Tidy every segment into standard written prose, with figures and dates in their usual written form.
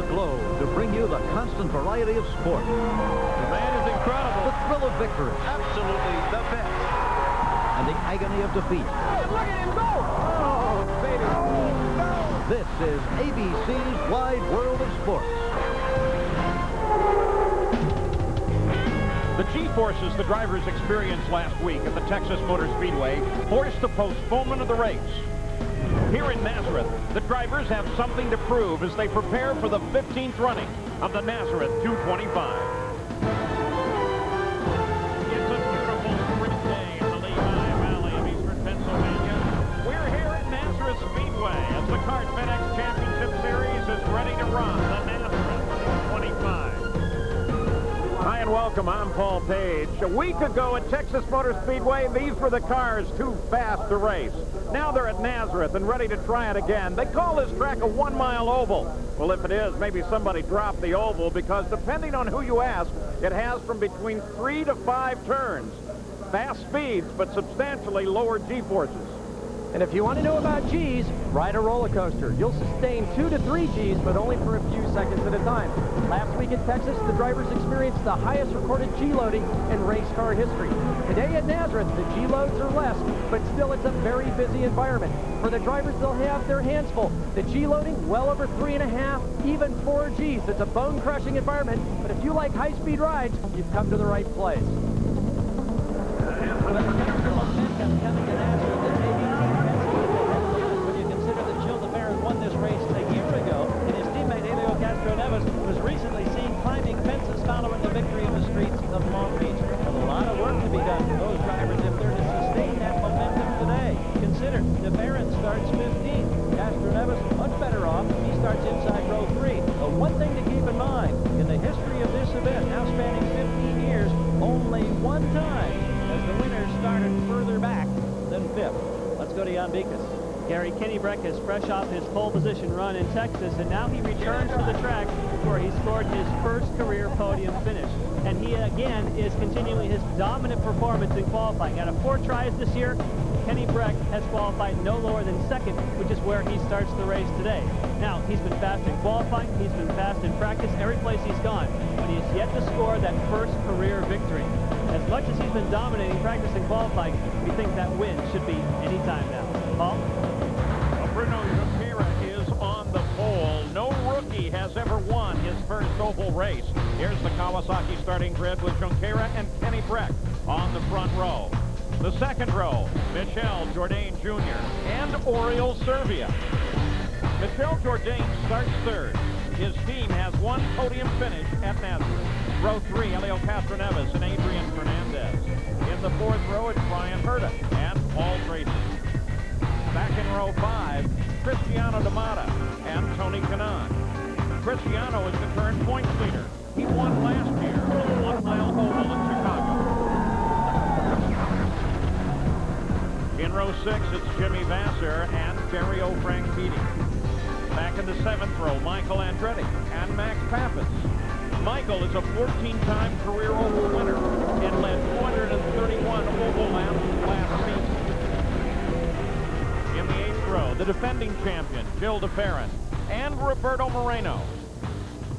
the globe to bring you the constant variety of sport. The man is incredible. The thrill of victory. Absolutely the best. And the agony of defeat. Look at him go! Oh, baby. No. This is ABC's Wide World of Sports. The G-forces the drivers experienced last week at the Texas Motor Speedway forced the postponement of the race. Here in Nazareth, the drivers have something to prove as they prepare for the 15th running of the Nazareth 225. It's a beautiful spring day in the Lehigh Valley of eastern Pennsylvania. We're here at Nazareth Speedway as the Kart FedEx Championship Series is ready to run the Nazareth 225. Hi and welcome, I'm Paul Page. A week ago at Texas Motor Speedway, these were the cars too fast to race. Now they're at Nazareth and ready to try it again. They call this track a 1-mile oval. Well, if it is, maybe somebody dropped the oval because depending on who you ask, it has from between 3 to 5 turns. Fast speeds, but substantially lower G-forces. And if you want to know about G's, ride a roller coaster. You'll sustain 2 to 3 G's, but only for a few seconds at a time. Last week at Texas, the drivers experienced the highest recorded G loading in race car history. Today at Nazareth, the G loads are less, but still it's a very busy environment. For the drivers, they'll have their hands full. The G loading, well over 3.5, even 4 G's. It's a bone-crushing environment, but if you like high-speed rides, you've come to the right place. Was recently seen climbing fences following the victory in the streets of Long Beach. A lot of work to be done for those drivers if they're to sustain that momentum today. Consider, DeBarron starts 15th. Castroneves much better off. He starts inside row 3. But one thing to keep in mind, in the history of this event, now spanning 15 years, only one time has the winner started further back than 5th. Let's go to Jan Beekes. Gary, Kenny Brack is fresh off his pole position run in Texas, and now he returns to the track where he scored his first career podium finish. And he, again, is continuing his dominant performance in qualifying. Out of 4 tries this year, Kenny Brack has qualified no lower than 2nd, which is where he starts the race today. Now, he's been fast in qualifying, he's been fast in practice, every place he's gone, but he's yet to score that first career victory. As much as he's been dominating practice and qualifying, we think that win should be any time now. Paul? Bruno Junqueira is on the pole. No rookie has ever won his first oval race. Here's the Kawasaki starting grid with Junqueira and Kenny Brack on the front row. The second row, Michel Jourdain Jr. and Oriol Servia. Michel Jourdain starts 3rd. His team has 1 podium finish at Nazareth. Row 3, Helio Castroneves and Adrian Fernandez. In the 4th row, it's Brian Herta and Paul Tracy. Back in row 5, Cristiano D'Amata and Tony Kanaan. Cristiano is the current points leader. He won last year on the 1-mile oval in Chicago. In row 6, it's Jimmy Vasser and Dario Franchitti. Back in the 7th row, Michael Andretti and Max Pappas. Michael is a 14-time career oval winner and led 431 oval laps last season. In the 8th row, the defending champion, Gil DeFerrin, and Roberto Moreno.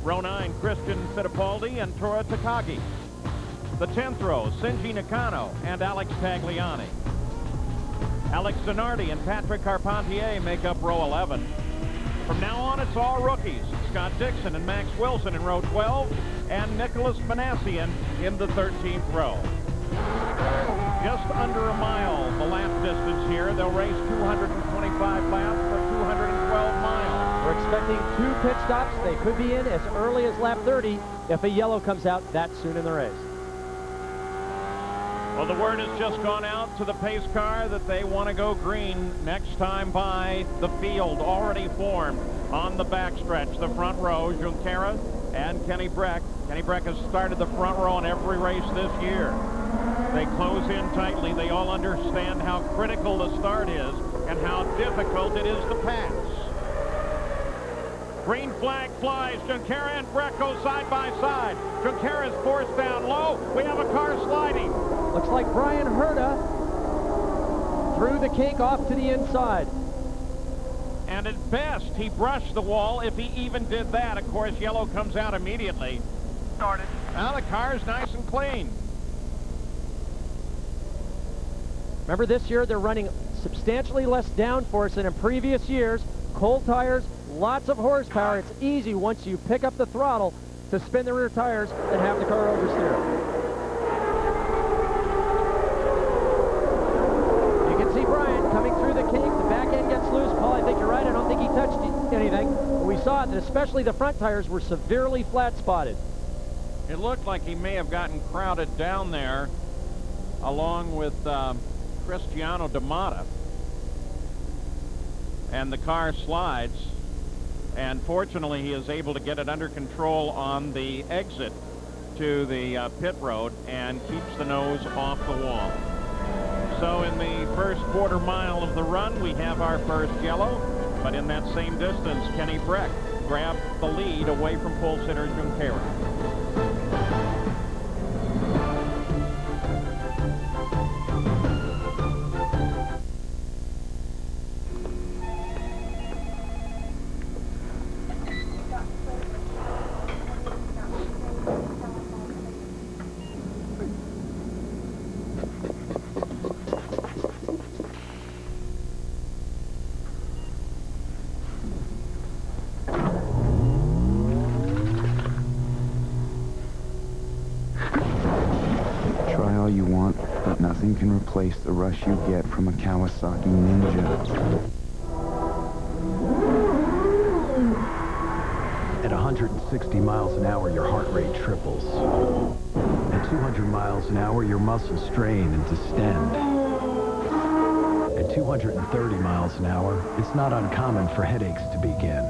Row 9, Christian Fittipaldi and Tora Takagi. The 10th row, Shinji Nakano and Alex Tagliani. Alex Zanardi and Patrick Carpentier make up row 11. From now on, it's all rookies. Scott Dixon and Max Wilson in row 12, and Nicholas Manassian in the 13th row. Just under a mile, the lap distance here. They'll race 225 laps for 212 miles. We're expecting 2 pit stops. They could be in as early as lap 30 if a yellow comes out that soon in the race. Well, the word has just gone out to the pace car that they want to go green next time by the field already formed on the backstretch. The front row, Junqueira and Kenny Brack. Kenny Brack has started the front row in every race this year. They close in tightly. They all understand how critical the start is and how difficult it is to pass. Green flag flies. Junqueira and Brack go side by side. Junqueira's forced down low. We have a car sliding. Looks like Brian Herta threw the kink off to the inside. And at best, he brushed the wall, if he even did that. Of course, yellow comes out immediately. Started. Now the car's nice and clean. Remember, this year they're running substantially less downforce than in previous years. Cold tires, lots of horsepower. It's easy once you pick up the throttle to spin the rear tires and have the car oversteer. You can see Brian coming through the kink. The back end gets loose. Paul, I think you're right. I don't think he touched anything. We saw it, that especially the front tires were severely flat spotted. It looked like he may have gotten crowded down there along with Cristiano D'Amata. And the car slides, and fortunately he is able to get it under control on the exit to the pit road and keeps the nose off the wall. So in the first quarter mile of the run, we have our first yellow, but in that same distance, Kenny Brack grabbed the lead away from pole sitter Junqueira. You want, but nothing can replace the rush you get from a Kawasaki Ninja. At 160 miles an hour, your heart rate triples. At 200 miles an hour, your muscles strain and distend. At 230 miles an hour, it's not uncommon for headaches to begin.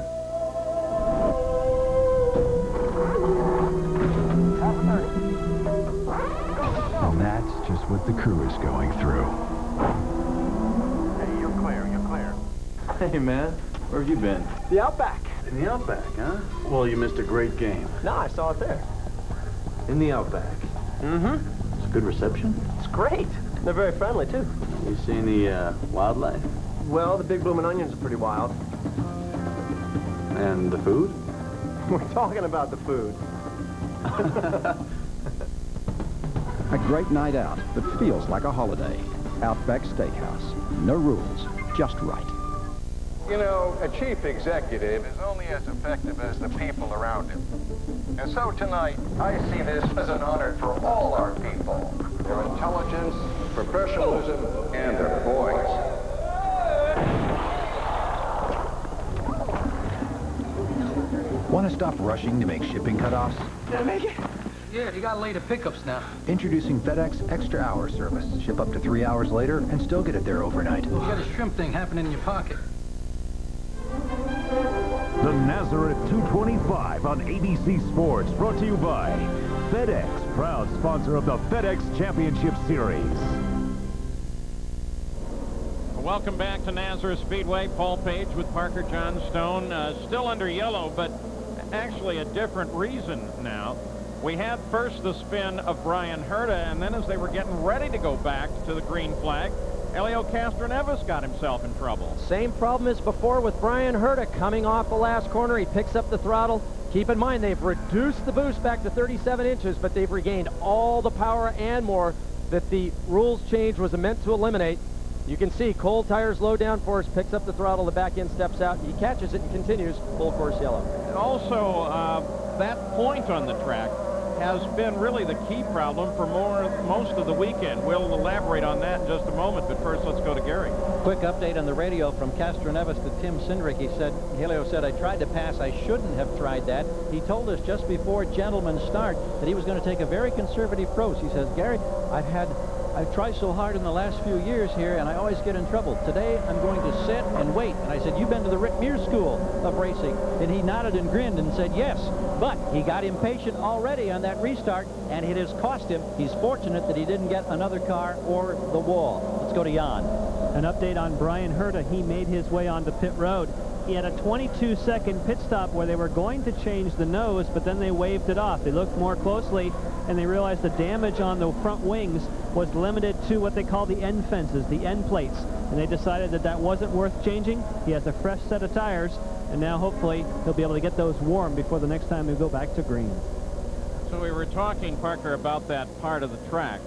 And that's just what the crew is going through. Hey, you're clear, you're clear. Hey, man, where have you been? The Outback. In the Outback, huh? Well, you missed a great game. No, I saw it there. In the Outback. Mm-hmm. It's a good reception. It's great. They're very friendly, too. You see any wildlife? Well, the big blooming onions are pretty wild. And the food? We're talking about the food. A great night out that feels like a holiday. Outback Steakhouse. No rules, just right. You know, a chief executive is only as effective as the people around him. And so tonight, I see this as an honor for all our people. Their intelligence, professionalism, and their poise. Want to stop rushing to make shipping cutoffs? Did I make it? Yeah, you got later pickups now. Introducing FedEx Extra Hour service. Ship up to 3 hours later and still get it there overnight. You got a shrimp thing happening in your pocket. The Nazareth 225 on ABC Sports, brought to you by FedEx, proud sponsor of the FedEx Championship Series. Welcome back to Nazareth Speedway. Paul Page with Parker John Stone. Still under yellow, but actually a different reason now. We had first the spin of Brian Herta, and then as they were getting ready to go back to the green flag, Helio Castroneves got himself in trouble. Same problem as before with Brian Herta coming off the last corner. He picks up the throttle. Keep in mind, they've reduced the boost back to 37 inches, but they've regained all the power and more that the rules change was meant to eliminate. You can see cold tires, low downforce, picks up the throttle, the back end steps out, he catches it and continues full course yellow. Also, that point on the track has been really the key problem for most of the weekend. We'll elaborate on that in just a moment, but first let's go to Gary. Quick update on the radio from Castroneves to Tim Cindric. He said, Helio said, I tried to pass. I shouldn't have tried that. He told us just before gentlemen's start that he was going to take a very conservative approach. He says, Gary, I've tried so hard in the last few years here, and I always get in trouble. Today, I'm going to sit and wait. And I said, you've been to the Rick Mears School of Racing. And he nodded and grinned and said, yes. But he got impatient already on that restart, and it has cost him. He's fortunate that he didn't get another car or the wall. Let's go to Jan. An update on Brian Herta. He made his way onto pit road. He had a 22-second pit stop where they were going to change the nose, but then they waved it off. They looked more closely, and they realized the damage on the front wings was limited to what they call the end fences, the end plates. and they decided that that wasn't worth changing. He has a fresh set of tires, and now hopefully he'll be able to get those warm before the next time we go back to green. So we were talking, Parker, about that part of the track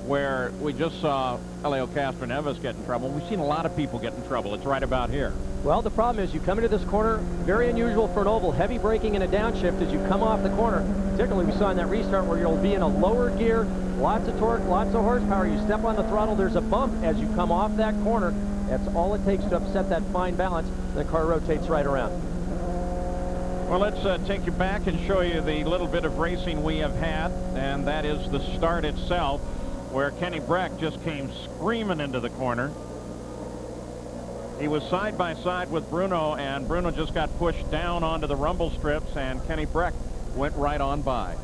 where we just saw Elio Castroneves get in trouble. We've seen a lot of people get in trouble. It's right about here. Well, the problem is you come into this corner, very unusual for an oval, heavy braking and a downshift as you come off the corner. Particularly we saw in that restart where you'll be in a lower gear, lots of torque, lots of horsepower. You step on the throttle, there's a bump as you come off that corner. That's all it takes to upset that fine balance. The car rotates right around. Well, let's take you back and show you the little bit of racing we have had, and that is the start itself, where Kenny Brack just came screaming into the corner. He was side by side with Bruno, and Bruno just got pushed down onto the rumble strips, and Kenny Brack went right on by.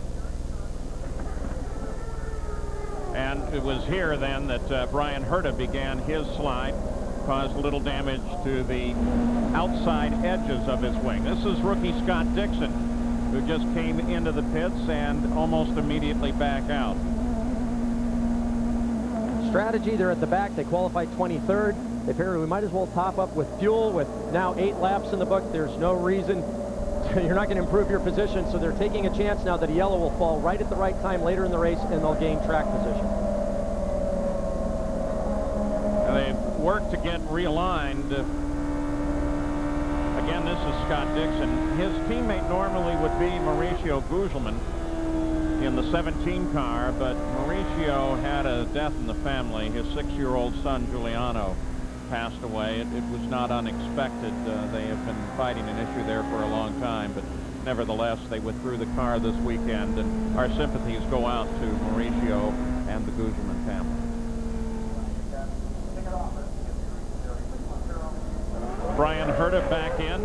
And it was here then that Brian Herta began his slide, caused a little damage to the outside edges of his wing. This is rookie Scott Dixon, who just came into the pits and almost immediately back out. Strategy, they're at the back. They qualified 23rd. They figure we might as well top up with fuel. With now 8 laps in the book, there's no reason you're not going to improve your position, so they're taking a chance now that a yellow will fall right at the right time later in the race, and they'll gain track position. They've worked to get realigned. Again, this is Scott Dixon. His teammate normally would be Mauricio Gugelmin in the 17 car, but Mauricio had a death in the family. His 6-year-old son, Giuliano, passed away. It was not unexpected. They have been fighting an issue there for a long time, but nevertheless, they withdrew the car this weekend, and our sympathies go out to Mauricio and the Gugelmin family. Brian Herta back in.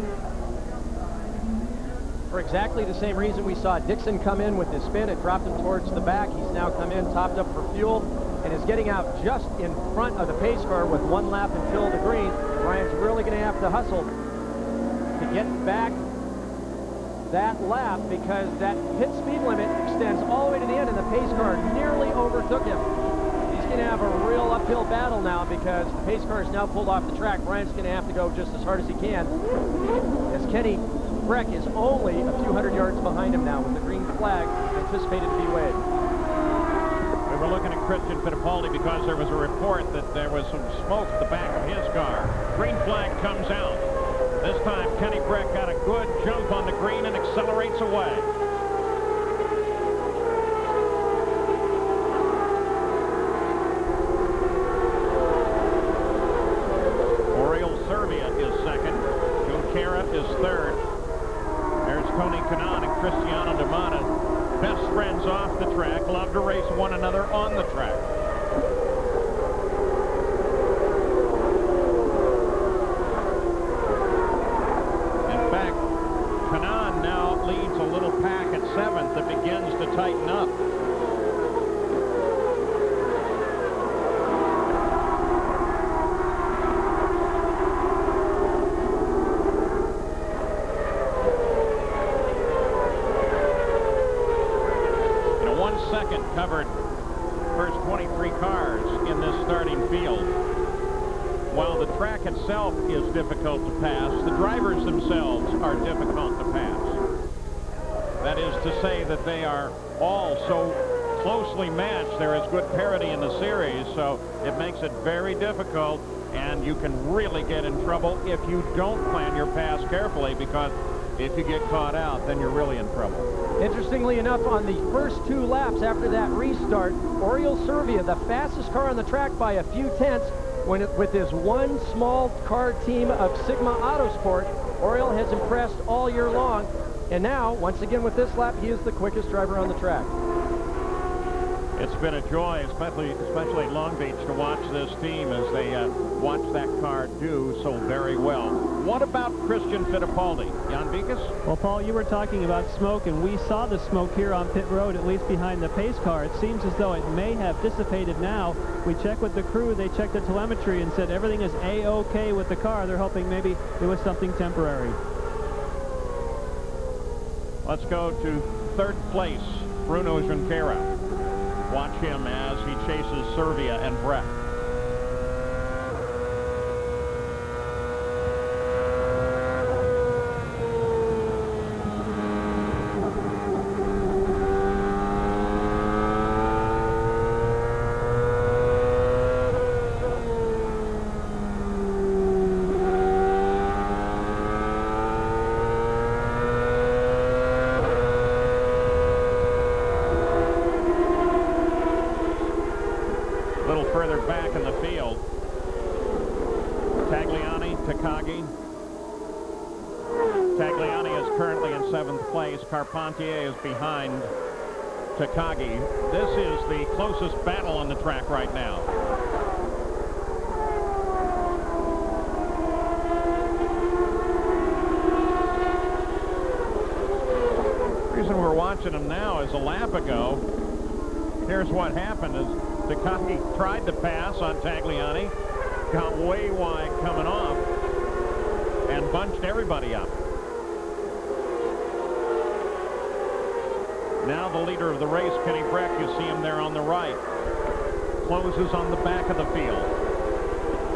For exactly the same reason we saw Dixon come in with his spin. It dropped him towards the back. He's now come in, topped up for fuel, and is getting out just in front of the pace car with 1 lap until the green. Brian's really going to have to hustle to get back that lap because that pit speed limit extends all the way to the end, and the pace car nearly overtook him. He's going to have a real uphill battle now because the pace car is now pulled off the track. Brian's going to have to go just as hard as he can, as Kenny Brack is only a few hundred yards behind him now with the green flag anticipated to be waved. We were looking at Christian Fittipaldi because there was a report that there was some smoke at the back of his car. Green flag comes out. This time Kenny Brack got a good jump on the green and accelerates away. Oriol Servia is second. Junqueira is third. There's Tony Kanaan and Cristiano D'Amata, best friends off the track, love to race one another on the track. In fact, Kanaan now leads a little pack at 7th that begins to tighten up. Covered first 23 cars in this starting field. While the track itself is difficult to pass, the drivers themselves are difficult to pass. That is to say that they are all so closely matched. There is good parity in the series, so it makes it very difficult, and you can really get in trouble if you don't plan your pass carefully, because if you get caught out, then you're really in trouble. Interestingly enough, on the first 2 laps after that restart, Oriol Servia, the fastest car on the track by a few tenths, with his one small car team of Sigma Autosport. Oriol has impressed all year long, and now, once again with this lap, he is the quickest driver on the track. It's been a joy, especially at Long Beach, to watch this team as they watch that car do so very well. What about Christian Fittipaldi? Jan Vikas? Well, Paul, you were talking about smoke, and we saw the smoke here on pit road, at least behind the pace car. It seems as though it may have dissipated now. We checked with the crew. They checked the telemetry and said everything is A-OK with the car. They're hoping maybe it was something temporary. Let's go to 3rd place, Bruno Junqueira. Watch him as he chases Servia and Brack. further back in the field. Tagliani, Takagi. Tagliani is currently in 7th place. Carpentier is behind Takagi. This is the closest battle on the track right now. The reason we're watching them now is a lap ago, here's what happened is Takagi tried to pass on Tagliani, got way wide coming off, and bunched everybody up. Now the leader of the race, Kenny Brack, you see him there on the right, closes on the back of the field.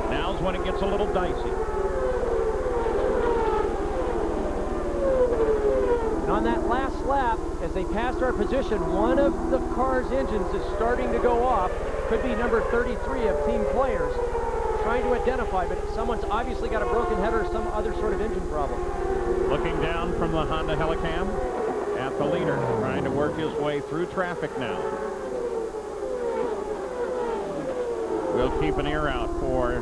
Now's when it gets a little dicey. And on that last lap, as they passed our position, one of the car's engines is starting to go off. Could be number 33 of team players. Trying to identify, but someone's obviously got a broken header or some other sort of engine problem. Looking down from the Honda Helicam at the leader, trying to work his way through traffic now. We'll keep an ear out for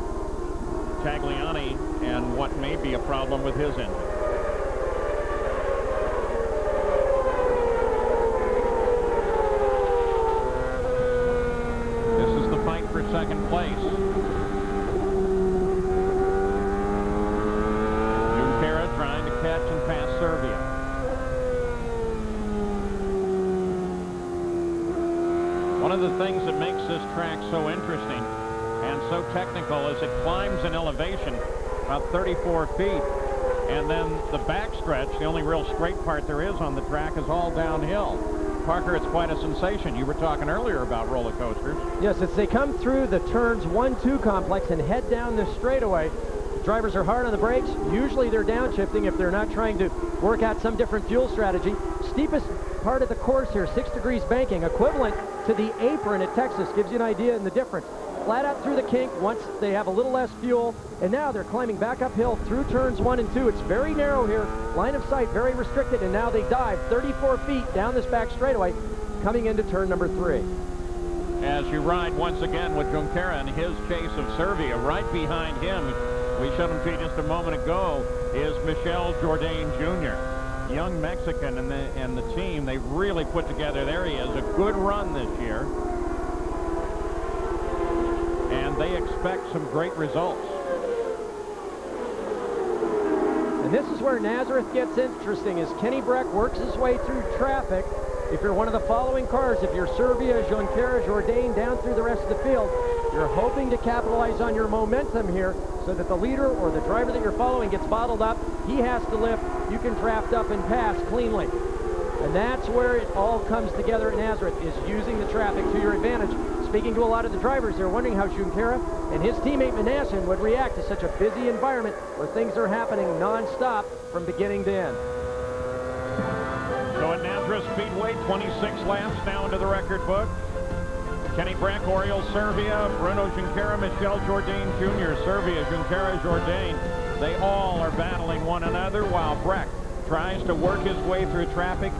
Tagliani and what may be a problem with his engine. This is the fight for second place. Trying to catch and pass Serbia. One of the things that makes this track so interesting and so technical is it climbs in elevation about 34 feet, and then the backstretch, the only real straight part there is on the track, is all downhill. Parker, it's quite a sensation. You were talking earlier about roller coasters. Yes, as they come through the turns 1-2 complex and head down this straightaway, drivers are hard on the brakes. Usually they're downshifting if they're not trying to work out some different fuel strategy. Steepest part of the course here, 6 degrees banking, equivalent to the apron at Texas. Gives you an idea in the difference. Flat out through the kink once they have a little less fuel, and now they're climbing back uphill through turns 1 and 2. It's very narrow here, line of sight very restricted, and now they dive 34 feet down this back straightaway, coming into turn number 3. As you ride once again with Junqueira and his chase of Serbia, right behind him, we showed him to you just a moment ago, is Michel Jourdain Jr., young Mexican, and the team, they really put together, there he is, a good run this year. And they expect some great results. And this is where Nazareth gets interesting as Kenny Brack works his way through traffic. If you're one of the following cars, if you're Serbia, Junqueira, Jourdain, down through the rest of the field, you're hoping to capitalize on your momentum here so that the leader or the driver that you're following gets bottled up. He has to lift. You can draft up and pass cleanly. And that's where it all comes together at Nazareth, is using the traffic to your advantage. Speaking to a lot of the drivers, they're wondering how Junqueira and his teammate Manassin would react to such a busy environment where things are happening non-stop from beginning to end. So at Nazareth Speedway, 26 laps now into the record book. Kenny Brack, Oriol Serbia, Bruno Junqueira, Michel Jourdain Jr., Serbia, Junqueira, Jourdain. They all are battling one another while Brack tries to work his way through traffic.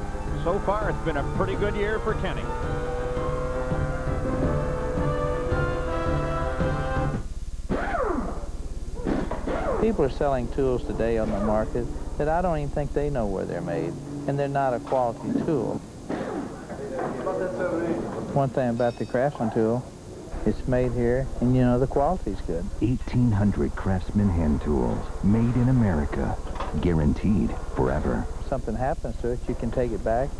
So far, it's been a pretty good year for Kenny. People are selling tools today on the market that I don't even think they know where they're made, and they're not a quality tool. One thing about the Craftsman tool, it's made here, and you know the quality's good. 1,800 Craftsman hand tools, made in America, guaranteed forever. If something happens to it, you can take it back,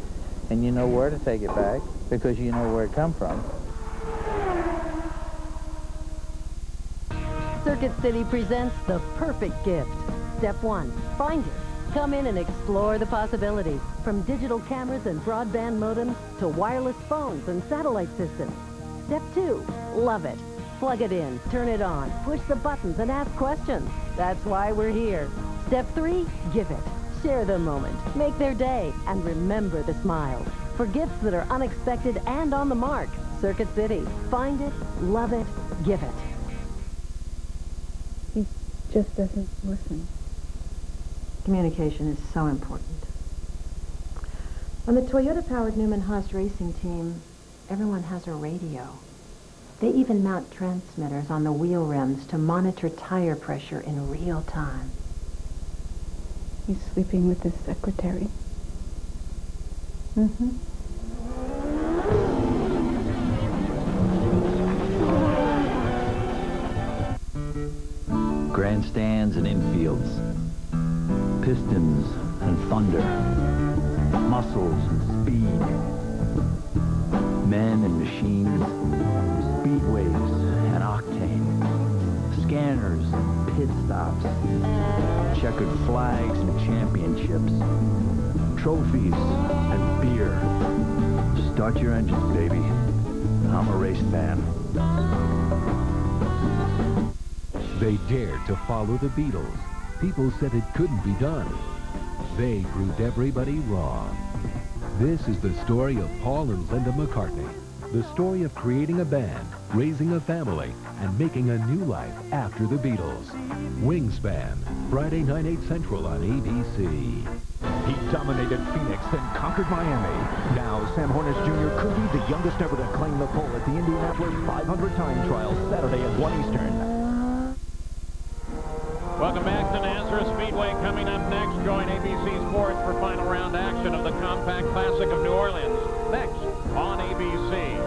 and you know where to take it back because you know where it come from. Circuit City presents the perfect gift. Step 1, find it. Come in and explore the possibilities, from digital cameras and broadband modems to wireless phones and satellite systems. Step 2, love it. Plug it in, turn it on, push the buttons and ask questions. That's why we're here. Step 3, give it. Share the moment, make their day, and remember the smiles. For gifts that are unexpected and on the mark, Circuit City. Find it, love it, give it. He just doesn't listen. Communication is so important. On the Toyota-powered Newman Haas racing team, everyone has a radio. They even mount transmitters on the wheel rims to monitor tire pressure in real time. He's sleeping with his secretary. Mm-hmm. Grandstands and infields, pistons and thunder, muscles and speed, men and machines, speedways and octane, scanners and pit stops, checkered flags and championships, trophies and beer. Start your engines, baby. I'm a race fan. They dared to follow the Beatles. People said it couldn't be done. They proved everybody wrong. This is the story of Paul and Linda McCartney. The story of creating a band, raising a family, and making a new life after the Beatles. Wingspan, Friday night 8 Central on ABC. He dominated Phoenix, then conquered Miami. Now, Sam Hornish Jr. could be the youngest ever to claim the pole at the Indianapolis 500 time trial Saturday at 1 Eastern. Welcome back to Nazareth Speedway. Coming up next, join ABC Sports for final round action of the Compact Classic of New Orleans. Next on ABC.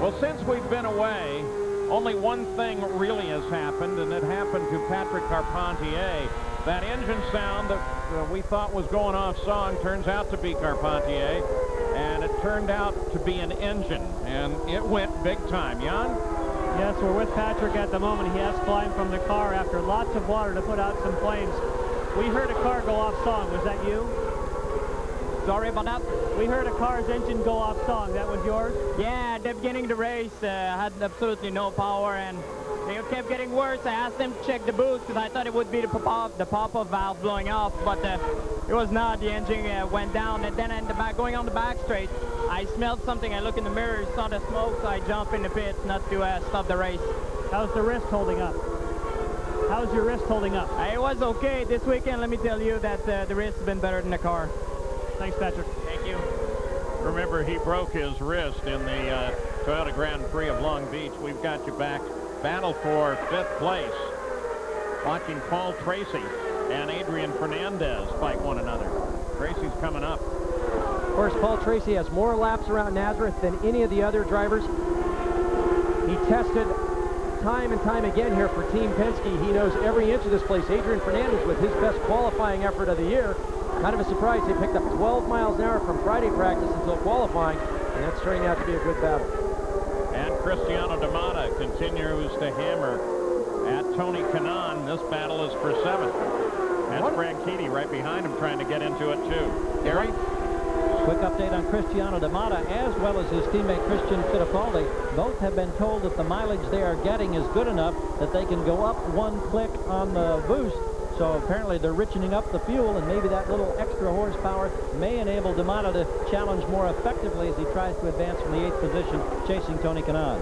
Well, since we've been away, only one thing really has happened, and it happened to Patrick Carpentier. That engine sound that we thought was going off song turns out to be Carpentier, and it turned out to be an engine, and it went big time. Jan? Yes, we're with Patrick at the moment. He has climbed from the car after lots of water to put out some flames. We heard a car go off song. Was that you? Sorry about that? We heard a car's engine go off song. That was yours? Yeah, at the beginning of the race, had absolutely no power, and it kept getting worse. I asked them to check the boost because I thought it would be the pop-up valve blowing off, but it was not. The engine went down, and then going on the back straight, I smelled something. I looked in the mirror, saw the smoke, so I jumped in the pits not to stop the race. How's the wrist holding up? How's your wrist holding up? It was okay this weekend. Let me tell you that the wrist has been better than the car. Thanks, Patrick. Thank you. Remember, he broke his wrist in the Toyota Grand Prix of Long Beach. We've got you back. Battle for 5th place. Watching Paul Tracy and Adrian Fernandez fight one another. Tracy's coming up. Of course, Paul Tracy has more laps around Nazareth than any of the other drivers. He tested time and time again here for Team Penske. He knows every inch of this place. Adrian Fernandez with his best qualifying effort of the year. Kind of a surprise. They picked up 12 miles an hour from Friday practice until qualifying, and that's turning out to be a good battle. And Cristiano D'Amata continues to hammer at Tony Kanaan. This battle is for 7th. And Brad Keady right behind him trying to get into it too. Gary? Quick update on Cristiano D'Amata as well as his teammate Christian Fittipaldi. Both have been told that the mileage they are getting is good enough that they can go up 1 click on the boost. So apparently they're richening up the fuel, and maybe that little extra horsepower may enable D'Amata to challenge more effectively as he tries to advance from the 8th position, chasing Tony Kanaan.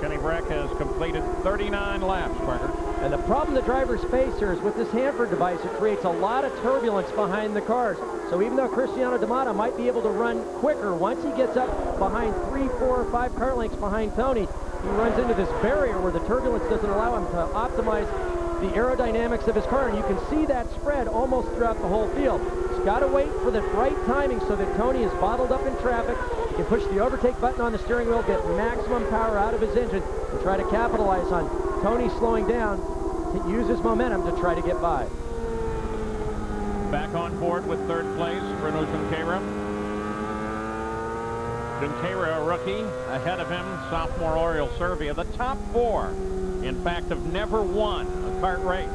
Kenny Brack has completed 39 laps, Parker. And the problem the drivers face here is with this Hanford device, it creates a lot of turbulence behind the cars. So even though Cristiano D'Amata might be able to run quicker, once he gets up behind 3, 4, or 5 car lengths behind Tony, he runs into this barrier where the turbulence doesn't allow him to optimize the aerodynamics of his car, and you can see that spread almost throughout the whole field. He's got to wait for the right timing so that Tony is bottled up in traffic. He can push the overtake button on the steering wheel, get maximum power out of his engine, and try to capitalize on Tony slowing down to use his momentum to try to get by. Back on board with 3rd place, Bruno Junqueira. Junqueira, a rookie. Ahead of him, sophomore Oriol Servia. The top 4, in fact, have never won a kart race.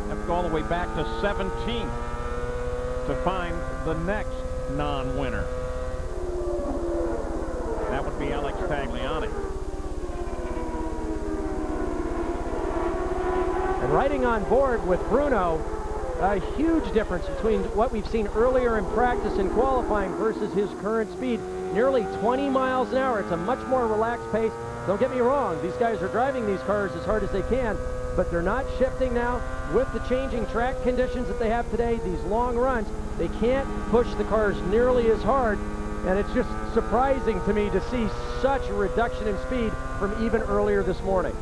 Have to go all the way back to 17th to find the next non-winner. That would be Alex Tagliani. And riding on board with Bruno, a huge difference between what we've seen earlier in practice and qualifying versus his current speed. Nearly 20 miles an hour. It's a much more relaxed pace. Don't get me wrong, these guys are driving these cars as hard as they can, but they're not shifting now. With the changing track conditions that they have today, these long runs, they can't push the cars nearly as hard And it's just surprising to me to see such a reduction in speed from even earlier this morning.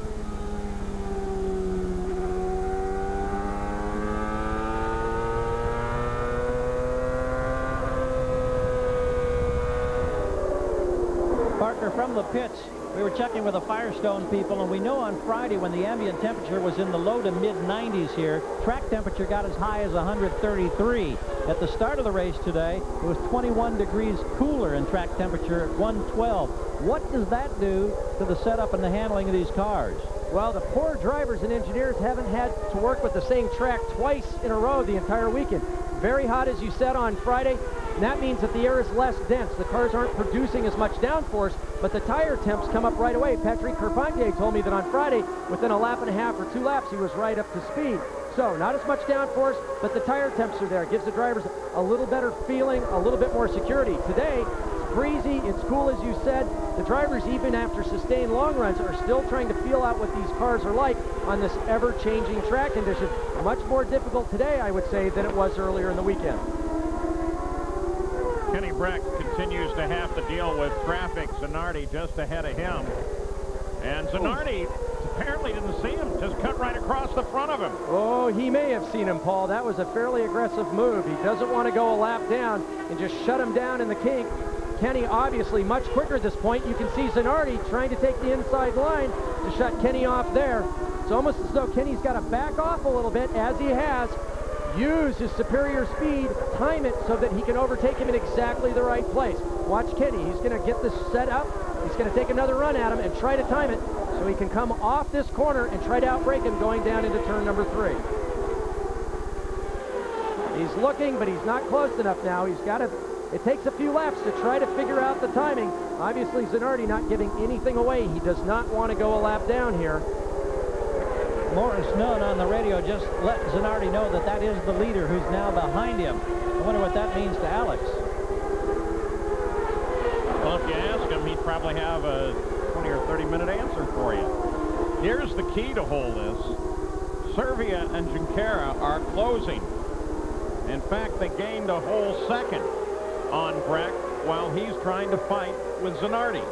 Partner, from the pits, we were checking with the Firestone people, and we know on Friday when the ambient temperature was in the low to mid-90s here, track temperature got as high as 133. At the start of the race today, it was 21 degrees cooler in track temperature at 112. What does that do to the setup and the handling of these cars? Well, the poor drivers and engineers haven't had to work with the same track twice in a row the entire weekend. Very hot, as you said, on Friday. And that means that the air is less dense. The cars aren't producing as much downforce, but the tire temps come up right away. Patrick Carpentier told me that on Friday, within a lap and a half or 2 laps, he was right up to speed. So not as much downforce, but the tire temps are there. It gives the drivers a little better feeling, a little bit more security. Today, it's breezy, it's cool, as you said. The drivers, even after sustained long runs, are still trying to feel out what these cars are like on this ever-changing track condition. Much more difficult today, I would say, than it was earlier in the weekend. Kenny Brack continues to have to deal with traffic. Zanardi just ahead of him. And Zanardi apparently didn't see him, just cut right across the front of him. Oh, he may have seen him, Paul. That was a fairly aggressive move. He doesn't want to go a lap down and just shut him down in the kink. Kenny obviously much quicker at this point. You can see Zanardi trying to take the inside line to shut Kenny off there. It's almost as though Kenny's got to back off a little bit, as he has. Use his superior speed, time it so that he can overtake him in exactly the right place. Watch Kenny. He's going to get this set up. He's going to take another run at him and try to time it so he can come off this corner and try to outbrake him going down into turn number 3. He's looking, but he's not close enough now. He's got to... It takes a few laps to try to figure out the timing. Obviously, Zanardi not giving anything away. He does not want to go a lap down here. Morris Nunn on the radio just let Zanardi know that that is the leader who's now behind him. I wonder what that means to Alex. Well, if you ask him, he'd probably have a 20 or 30-minute answer for you. Here's the key to all this. Servia and Junqueira are closing. In fact, they gained a whole second on Brack while he's trying to fight with Zanardi.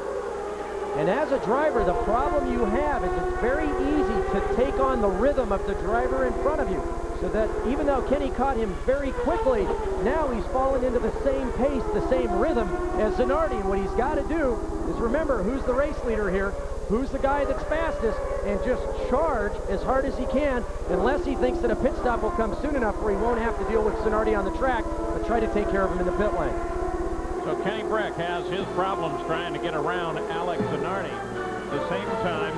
And as a driver, the problem you have is it's very easy to take on the rhythm of the driver in front of you. So that even though Kenny caught him very quickly, now he's fallen into the same pace, the same rhythm as Zanardi. And what he's got to do is remember who's the race leader here, who's the guy that's fastest, and just charge as hard as he can, unless he thinks that a pit stop will come soon enough where he won't have to deal with Zanardi on the track, but try to take care of him in the pit lane. So Kenny Brack has his problems trying to get around Alex Zanardi. At the same time,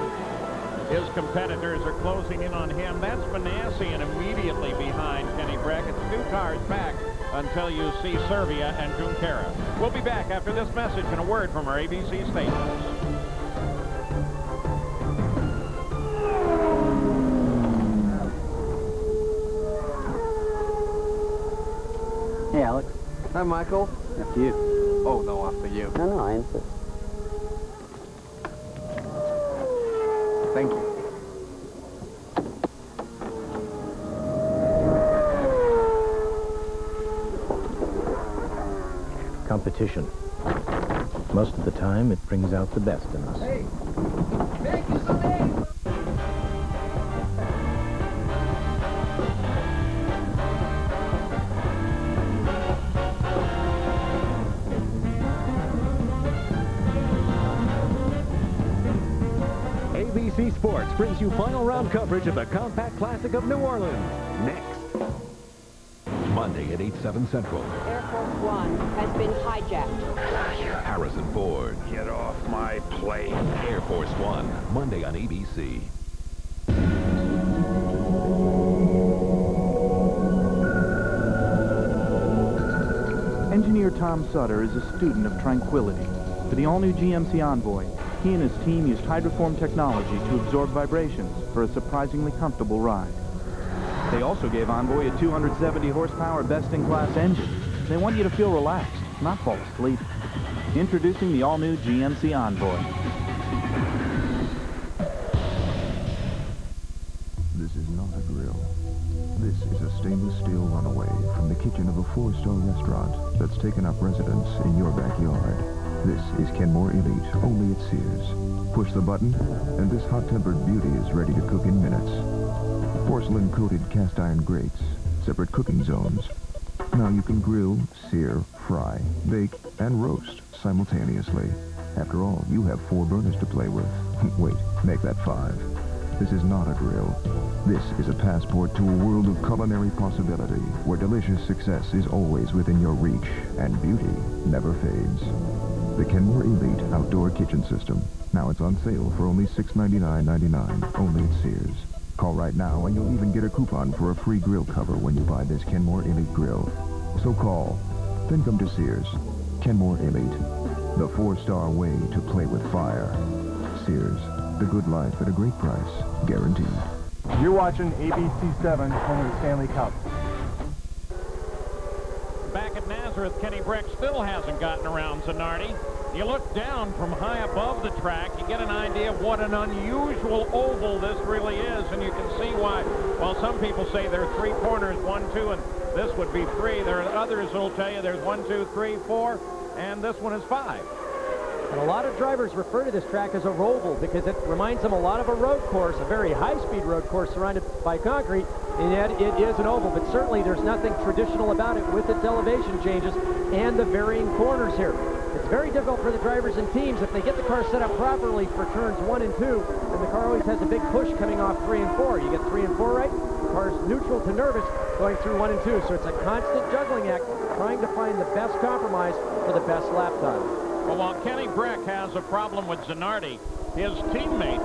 his competitors are closing in on him. That's Manassi and immediately behind Kenny Brack. It's 2 cars back until you see Servia and Junqueira. We'll be back after this message and a word from our ABC stations. Hey, Alex. Hi, Michael. After you. Oh, no, after you. No, I insist. Thank you. Competition. Most of the time, it brings out the best in us. Hey, make you some eggs. ABC Sports brings you final round coverage of the Compact Classic of New Orleans. Next. Monday at 8/7 Central. Air Force One has been hijacked. Harrison Ford. Get off my plane. Air Force One. Monday on ABC. Engineer Tom Sutter is a student of tranquility. For the all-new GMC Envoy, he and his team used hydroform technology to absorb vibrations for a surprisingly comfortable ride. They also gave Envoy a 270 horsepower best-in-class engine. They want you to feel relaxed, not fall asleep. Introducing the all-new GMC Envoy. This is not a grill. This is a stainless steel runaway from the kitchen of a 4-star restaurant that's taken up residence in your backyard. This is Kenmore Elite, only at Sears. Push the button, and this hot-tempered beauty is ready to cook in minutes. Porcelain-coated cast-iron grates, separate cooking zones. Now you can grill, sear, fry, bake, and roast simultaneously. After all, you have 4 burners to play with. Wait, make that 5. This is not a grill. This is a passport to a world of culinary possibility, where delicious success is always within your reach, and beauty never fades. The Kenmore Elite Outdoor Kitchen System. Now it's on sale for only $699.99, only at Sears. Call right now, and you'll even get a coupon for a free grill cover when you buy this Kenmore Elite grill. So call, then come to Sears. Kenmore Elite, the 4-star way to play with fire. Sears, the good life at a great price, guaranteed. You're watching ABC7, home of the Stanley Cup. Back at Nazareth, Kenny Brack still hasn't gotten around Zanardi. You look down from high above the track, you get an idea of what an unusual oval this really is, and you can see why. While some people say there are 3 corners, 1, 2, and this would be 3, there are others who will tell you there's 1, 2, 3, 4, and this one is 5. And a lot of drivers refer to this track as a roval because it reminds them a lot of a road course, a very high-speed road course surrounded by concrete, and yet it is an oval. But certainly there's nothing traditional about it with its elevation changes and the varying corners here. It's very difficult for the drivers and teams if they get the car set up properly for turns 1 and 2, and the car always has a big push coming off 3 and 4. You get 3 and 4 right, the car's neutral to nervous going through 1 and 2. So it's a constant juggling act trying to find the best compromise for the best lap time. Well, while Kenny Brack has a problem with Zanardi, his teammate,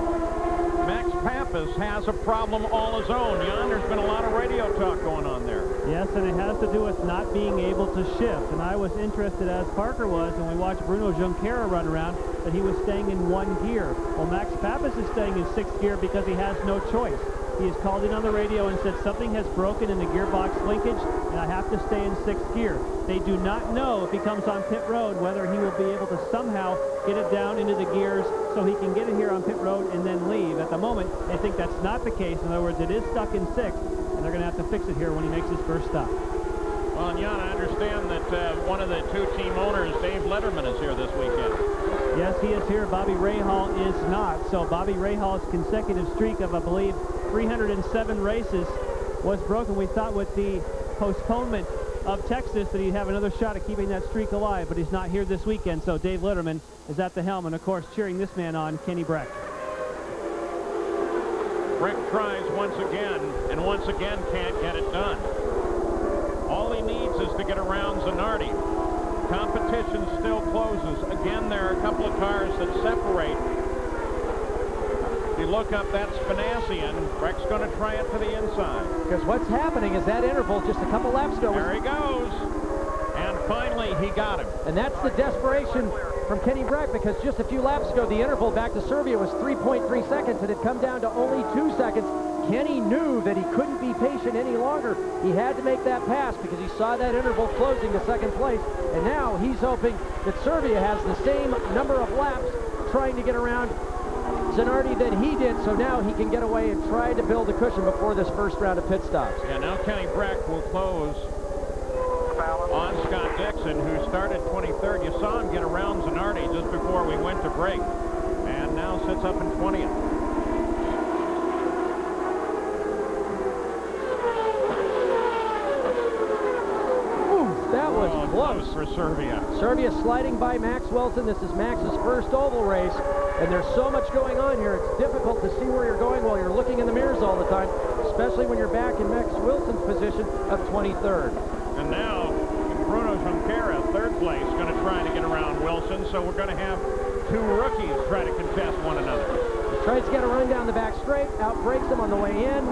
Max Pappas, has a problem all his own. Jan, there's been a lot of radio talk going on there. Yes, and it has to do with not being able to shift. And I was interested, as Parker was, when we watched Bruno Junqueira run around, that he was staying in 1 gear. Well, Max Pappas is staying in 6th gear because he has no choice. He has called in on the radio and said something has broken in the gearbox linkage, and I have to stay in 6th gear. They do not know if he comes on pit road whether he will be able to somehow get it down into the gears so he can get it here on pit road and then leave. At the moment, they think that's not the case. In other words, it is stuck in 6th, and they're going to have to fix it here when he makes his first stop. Well, and Jan, I understand that one of the 2 team owners, Dave Letterman, is here this weekend. Yes, he is here. Bobby Rahal is not. So Bobby Rahal's consecutive streak of, I believe, 307 races was broken. We thought with the postponement of Texas that he'd have another shot at keeping that streak alive, but he's not here this weekend, so Dave Letterman is at the helm and, of course, cheering this man on, Kenny Brack. Brack tries once again, and once again can't get it done. All he needs is to get around Zanardi. Competition still closes. Again, there are a couple of cars that separate. If you look up, that's Spanassian. Brack's going to try it to the inside. Because what's happening is that interval just a couple laps ago. There he goes. And finally, he got him. And that's the desperation from Kenny Brack, because just a few laps ago, the interval back to Serbia was 3.3 seconds. It had come down to only 2 seconds. Kenny knew that he couldn't be patient any longer. He had to make that pass because he saw that interval closing to 2nd place. And now he's hoping that Serbia has the same number of laps trying to get around Zanardi that he did, so now he can get away and try to build a cushion before this first round of pit stops. Yeah, now Kenny Brack will close on Scott Dixon, who started 23rd. You saw him get around Zanardi just before we went to break, and now sits up in 20th. That was close for Serbia. Serbia sliding by Max Wilson. This is Max's first oval race, and there's so much going on here. It's difficult to see where you're going while you're looking in the mirrors all the time, especially when you're back in Max Wilson's position of 23rd. And now Bruno Junqueira, 3rd place, going to try to get around Wilson. So we're going to have 2 rookies try to contest one another. He tries to get a run down the back straight, outbreaks him on the way in.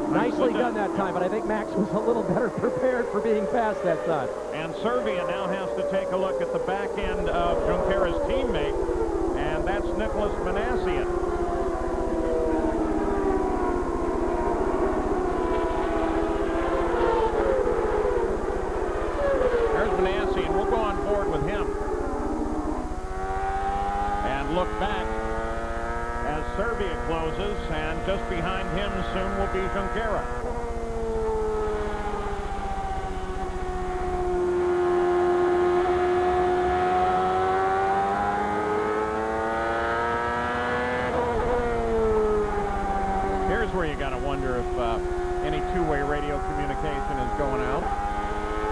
Nicely done that time, but I think Max was a little better prepared for being fast that time. And Serbia now has to take a look at the back end of Junqueira's teammate, and that's Nicholas Manassian. There's Manassian. We'll go on board with him. And look back as Serbia closes, and just behind him soon will be Junqueira. going out.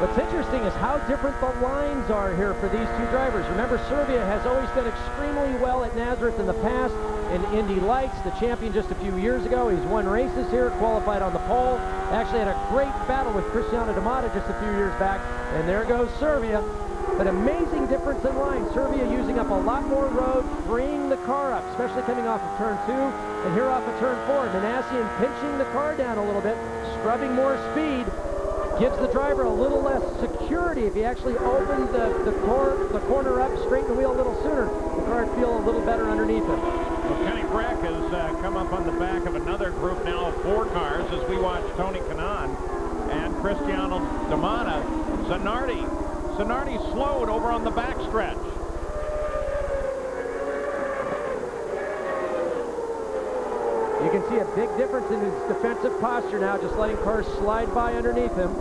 What's interesting is how different the lines are here for these two drivers. Remember, Serbia has always done extremely well at Nazareth in the past. In Indy Lights, the champion just a few years ago. He's won races here, qualified on the pole. Actually had a great battle with Cristiano D'Amata just a few years back. And there goes Serbia. But amazing difference in line. Serbia using up a lot more road, freeing the car up, especially coming off of turn 2. And here off of turn 4, Manassian pinching the car down a little bit, scrubbing more speed. Gives the driver a little less security. If he actually opened the corner up, straighten the wheel a little sooner, the car would feel a little better underneath him. Well, Kenny Brack has come up on the back of another group now of 4 cars as we watch Tony Kanaan and Cristiano D'Amata. Zanardi slowed over on the backstretch. You can see a big difference in his defensive posture now, just letting cars slide by underneath him.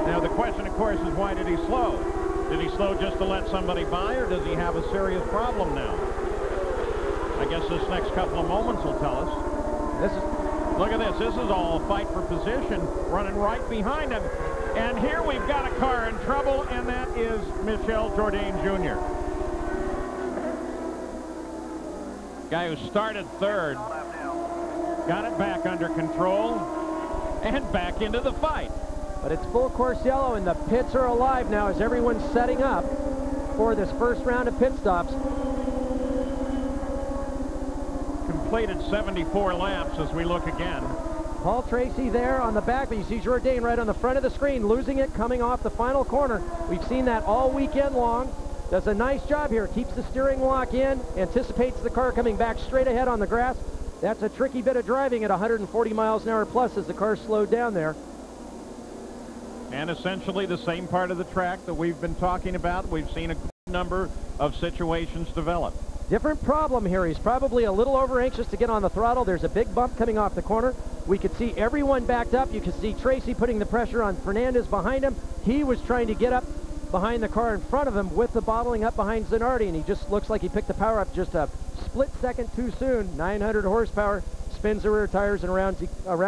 Now the question, of course, is why did he slow? Did he slow just to let somebody by, or does he have a serious problem now? I guess this next couple of moments will tell us. Look at this. This is all a fight for position, running right behind him. And here we've got a car in trouble, and that is Michel Jourdain Jr. Guy who started 3rd, got it back under control, and back into the fight. But it's full course yellow, and the pits are alive now as everyone's setting up for this first round of pit stops. Completed 74 laps as we look again. Paul Tracy there on the back, but you see Jourdain right on the front of the screen, losing it coming off the final corner. We've seen that all weekend long. Does a nice job here. Keeps the steering lock in, anticipates the car coming back straight ahead on the grass. That's a tricky bit of driving at 140 miles an hour plus as the car slowed down there. And essentially the same part of the track that we've been talking about. We've seen a good number of situations develop. Different problem here. He's probably a little over anxious to get on the throttle. There's a big bump coming off the corner. We could see everyone backed up. You could see Tracy putting the pressure on Fernandez behind him. He was trying to get up behind the car in front of him with the bottling up behind Zanardi, and he just looks like he picked the power up just a split second too soon. 900 horsepower, spins the rear tires, and around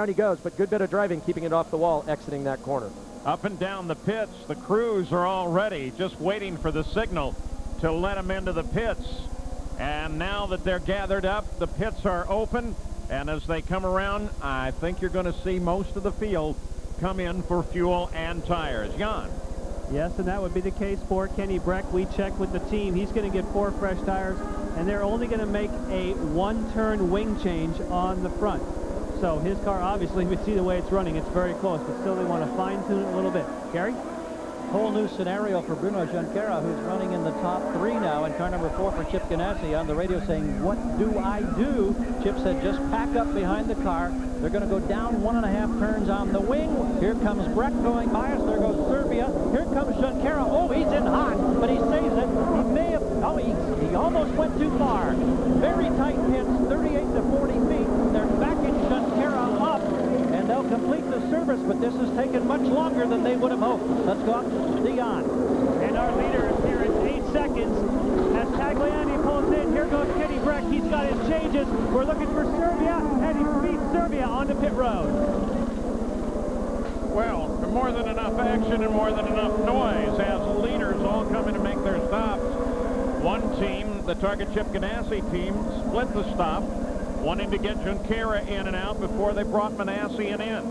he goes. But good bit of driving, keeping it off the wall, exiting that corner. Up and down the pits, the crews are all ready, just waiting for the signal to let them into the pits. And now that they're gathered up, the pits are open, and as they come around, I think you're going to see most of the field come in for fuel and tires. Jan. Yes, and that would be the case for Kenny Brack. We checked with the team. He's going to get 4 fresh tires, and they're only going to make a 1-turn wing change on the front. So his car, obviously, we see the way it's running. It's very close, but still they want to fine-tune it a little bit. Gary? Whole new scenario for Bruno Junqueira, who's running in the top 3 now, and car number 4 for Chip Ganassi on the radio saying, "What do I do?" Chip said, "Just pack up behind the car." They're going to go down 1.5 turns on the wing. Here comes Brack going by us. There goes Serbia. Here comes Junqueira. Oh, he's in hot, but he saves it. He may have, oh, he almost went too far. Very tight pits, 38 to 40 feet. They're backing Junqueira up, and they'll complete the service, but this has taken much longer than they would have hoped. Let's go out to Dion. And our leader is here in 8 seconds. As Tagliani pulls in, here goes Kenny Brack. He's got his changes. We're looking for Serbia, and he beats Serbia onto pit road. Well, more than enough action and more than enough noise as leaders all come in to make their stops. One team, the Target Chip Ganassi team, split the stop, wanting to get Junqueira in and out before they brought Manassian in.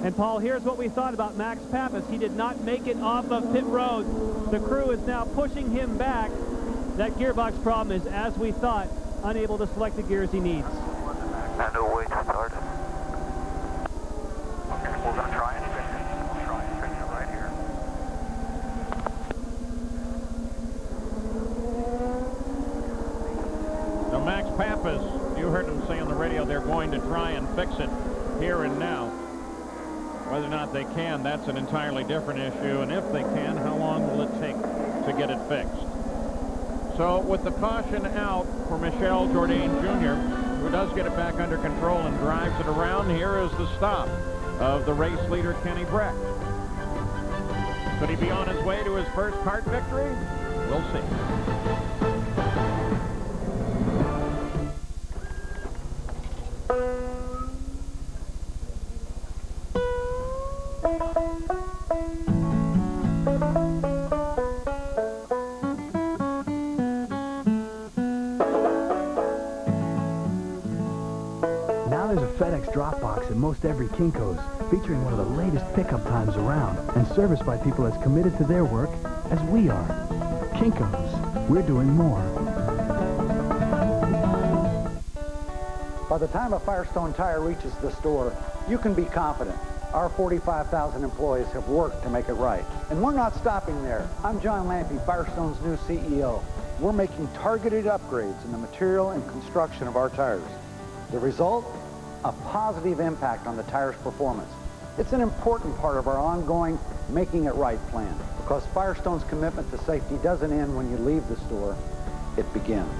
And Paul, here's what we thought about Max Pappas. He did not make it off of pit road. The crew is now pushing him back. That gearbox problem is, as we thought, unable to select the gears he needs. And a way to start it. Okay, we're going to try and finish it. We'll try and finish it right here. So Max Pappas, you heard him say on the radio, they're going to try and fix it here and now. Whether or not they can, that's an entirely different issue. And if they can, how long will it take to get it fixed? So with the caution out for Michel Jourdain Jr., who does get it back under control and drives it around, here is the stop of the race leader, Kenny Brack. Could he be on his way to his first kart victory? We'll see. gearbox in most every Kinko's, featuring one of the latest pickup times around, and serviced by people as committed to their work as we are. Kinko's, we're doing more. By the time a Firestone tire reaches the store, you can be confident. Our 45,000 employees have worked to make it right. And we're not stopping there. I'm John Lampe, Firestone's new CEO. We're making targeted upgrades in the material and construction of our tires. The result? A positive impact on the tire's performance. It's an important part of our ongoing Making It Right plan, because Firestone's commitment to safety doesn't end when you leave the store, it begins.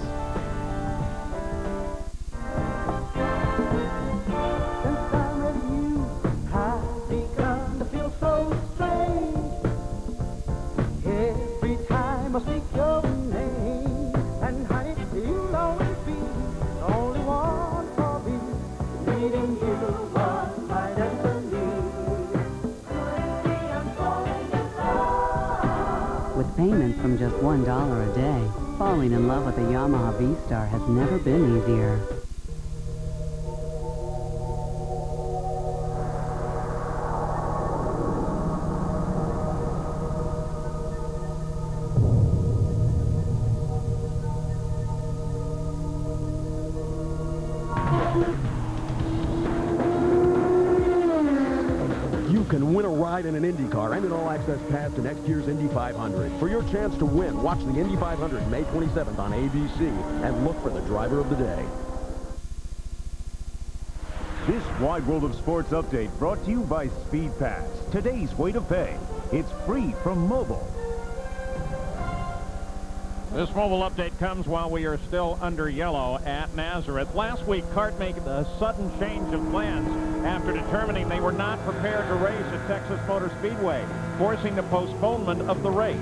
Payments from just $1 a day, falling in love with a Yamaha V-Star has never been easier. You can win a ride in an Indy car and an all-access pass to next year's Indy 500. For your chance to win, watch the Indy 500 May 27th on ABC and look for the driver of the day. This Wide World of Sports update brought to you by Speed Pass. Today's way to pay. It's free from mobile. This mobile update comes while we are still under yellow at Nazareth. Last week, CART made a sudden change of plans after determining they were not prepared to race at Texas Motor Speedway, forcing the postponement of the race.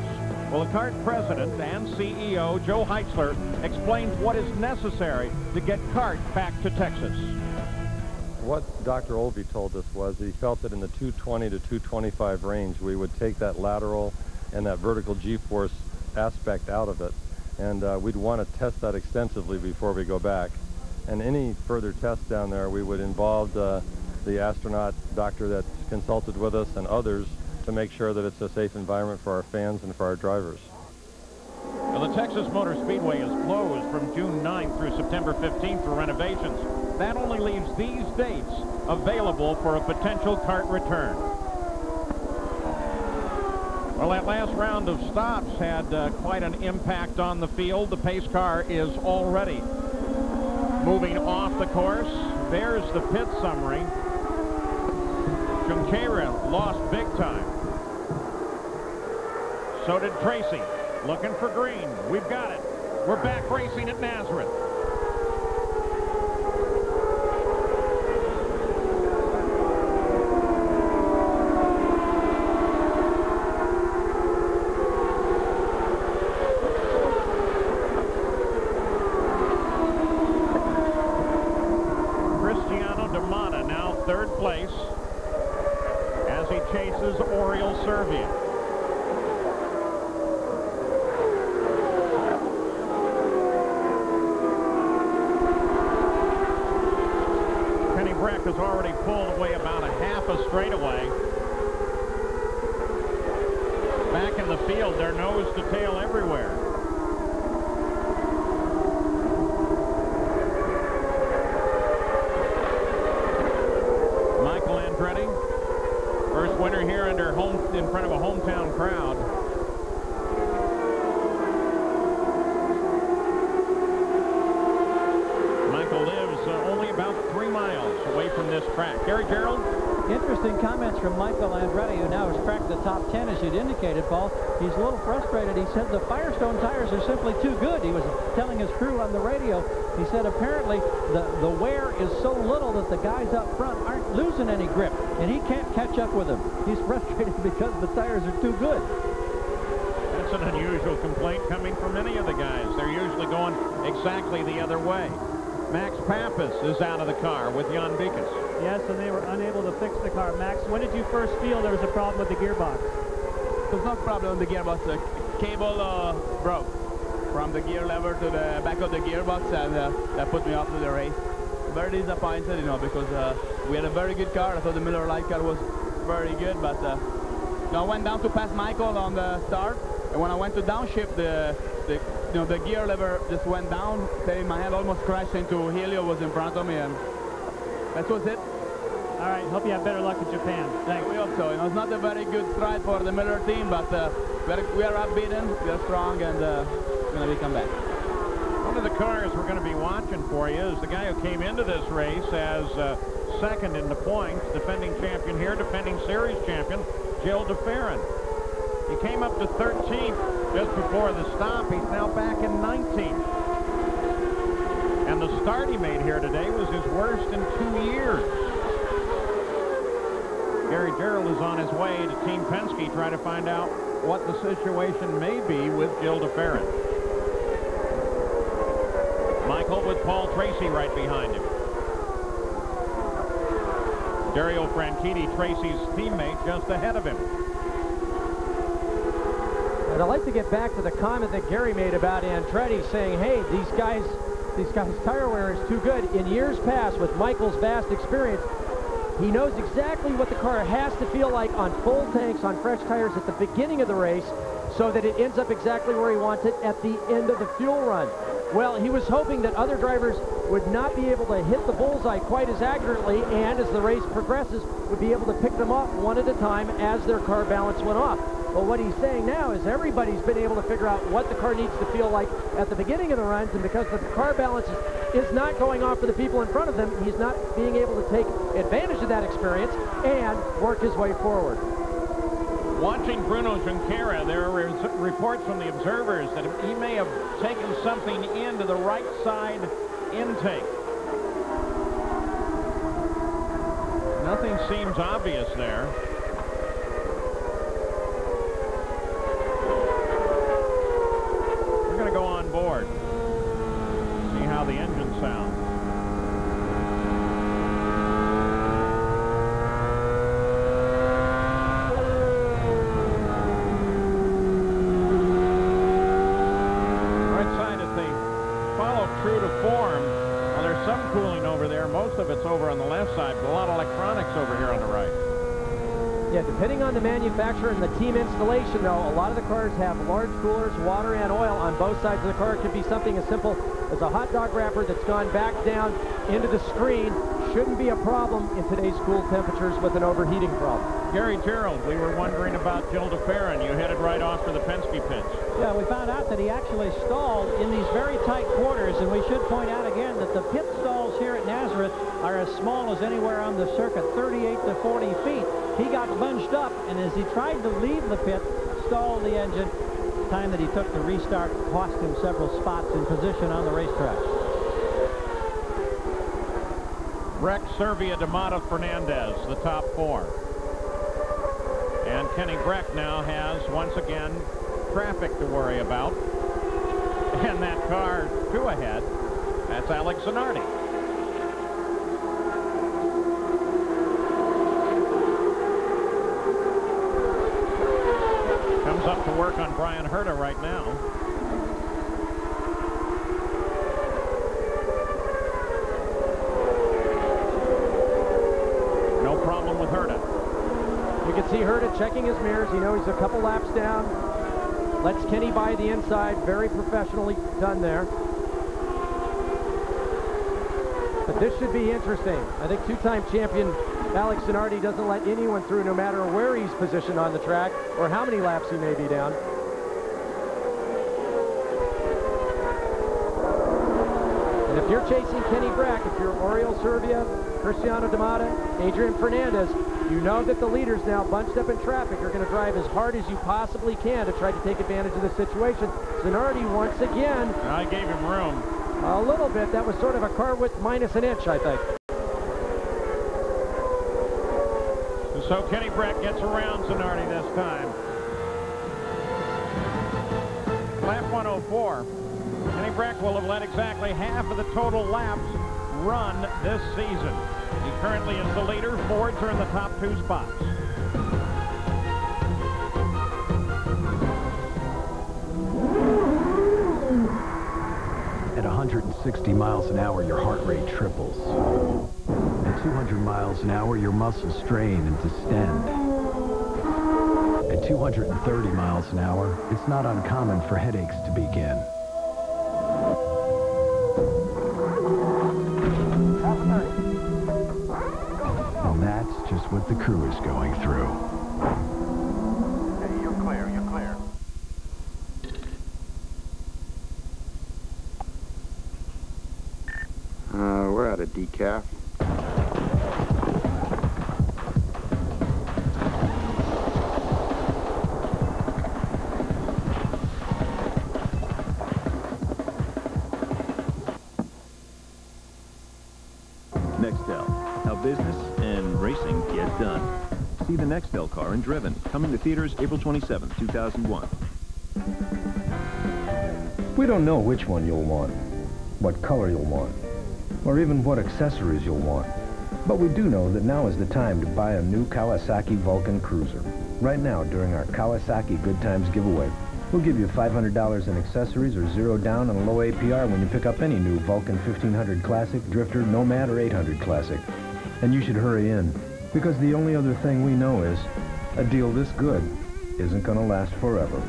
Well, the CART president and CEO, Joe Heitzler, explains what is necessary to get CART back to Texas. What Dr. Olvey told us was that he felt that in the 220 to 225 range, we would take that lateral and that vertical G-force aspect out of it, and we'd want to test that extensively before we go back. And any further tests down there, we would involve the astronaut doctor that consulted with us and others to make sure that it's a safe environment for our fans and for our drivers. Well, the Texas Motor Speedway is closed from June 9th through September 15th for renovations. That only leaves these dates available for a potential CART return. Well, that last round of stops had quite an impact on the field. The pace car is already moving off the course. There's the pit summary. Junqueira lost big time. So did Tracy. Looking for green. We've got it. We're back racing at Nazareth. Third place as he chases Oriole Servia. Kenny Brack has already pulled away about a half a straightaway. Back in the field, they're nose to tail everywhere. First winner here in front of a hometown crowd. Michael lives only about 3 miles away from this track. Gary Gerald? Interesting comments from Michael Andretti, who now has cracked the top 10, as you'd indicated, Paul. He's a little frustrated. He said the Firestone tires are simply too good. He was telling his crew on the radio. He said apparently the wear is so little that the guys up front aren't losing any grip, and he can't catch up with them. He's frustrated because the tires are too good. That's an unusual complaint coming from many of the guys. They're usually going exactly the other way. Max Pappas is out of the car with Jan Beekes. Yes, and they were unable to fix the car. Max, when did you first feel there was a problem with the gearbox? There's no problem with the gearbox. The cable broke from the gear lever to the back of the gearbox, and that put me off to the race. very disappointed, you know, because we had a very good car. I thought the Miller Lite car was very good, but I went down to pass Michael on the start, and when I went to downshift, the gear lever just went down. My head almost crashed into Helio was in front of me, and that was it. All right, hope you have better luck in Japan. Thanks. We hope so. You know, it's not a very good stride for the Miller team, but we are upbeaten, we are strong, and we're going to come back. One of the cars we're going to be watching for you is the guy who came into this race as second in the points, defending champion here, defending series champion, Gil DeFerrin. He came up to 13th just before the stop. He's now back in 19th. And the start he made here today was his worst in 2 years. Gary Gerald is on his way to Team Penske, trying to find out what the situation may be with Gil DeFerrin. Michael with Paul Tracy right behind him. Dario Franchitti, Tracy's teammate, just ahead of him. And I'd like to get back to the comment that Gary made about Andretti, saying, hey, these guys' tire wear is too good. In years past, with Michael's vast experience, he knows exactly what the car has to feel like on full tanks, on fresh tires at the beginning of the race, so that it ends up exactly where he wants it at the end of the fuel run. Well, he was hoping that other drivers would not be able to hit the bullseye quite as accurately, and as the race progresses, would be able to pick them off one at a time as their car balance went off. But what he's saying now is everybody's been able to figure out what the car needs to feel like at the beginning of the runs, and because the car balance is not going off for the people in front of them, he's not being able to take advantage of that experience and work his way forward. Watching Bruno Junqueira, there are reports from the observers that he may have taken something into the right side intake. Nothing seems obvious there. We're going to go on board, see how the engine sounds. True to form. Well, there's some cooling over there. Most of it's over on the left side, but a lot of electronics over here on the right. Yeah, depending on the manufacturer and the team installation, though, a lot of the cars have large coolers, water and oil on both sides of the car. It could be something as simple as a hot dog wrapper that's gone back down into the screen. Shouldn't be a problem in today's cool temperatures with an overheating problem. Gary Gerald, we were wondering about Gil DeFerrin. You headed right off for the Penske pits. Yeah, we found out that he actually stalled in these very tight quarters, and we should point out again that the pit stalls here at Nazareth are as small as anywhere on the circuit, 38 to 40 feet. He got bunched up, and as he tried to leave the pit, stalled the engine. The time that he took to restart cost him several spots in position on the racetrack. Brack, Servia, D'Amato, Fernandez, the top four. And Kenny Brack now has, once again, traffic to worry about. And that car two ahead, that's Alex Zanardi. Comes up to work on Brian Herta right now. No problem with Herta. You can see Herta checking his mirrors. You know he's a couple laps down. Lets Kenny by the inside. Very professionally done there. But this should be interesting. I think two-time champion Alex Zanardi doesn't let anyone through, no matter where he's positioned on the track or how many laps he may be down. And if you're chasing Kenny Brack, if you're Oriol Servia, Cristiano D'Amato, Adrian Fernandez, you know that the leaders now bunched up in traffic are going to drive as hard as you possibly can to try to take advantage of the situation. Zanardi once again. I gave him room. A little bit. That was sort of a car width minus an inch, I think. So Kenny Brack gets around Zanardi this time. Lap 104. Kenny Brack will have led exactly half of the total laps run this season. He currently is the leader. Fords are in the top two spots. At 160 miles an hour, your heart rate triples. At 200 miles an hour, your muscles strain and distend. At 230 miles an hour, it's not uncommon for headaches to begin. And that's just what the crew is going through. Hey, you're clear, you're clear. We're out of decaf. Nextel, how business and racing get done. See the Nextel car in Driven, coming to theaters April 27, 2001. We don't know which one you'll want, what color you'll want, or even what accessories you'll want. But we do know that now is the time to buy a new Kawasaki Vulcan Cruiser. Right now, during our Kawasaki Good Times giveaway, we'll give you $500 in accessories or $0 down on a low APR when you pick up any new Vulcan 1500 Classic, Drifter, Nomad, or 800 Classic. And you should hurry in, because the only other thing we know is a deal this good isn't going to last forever.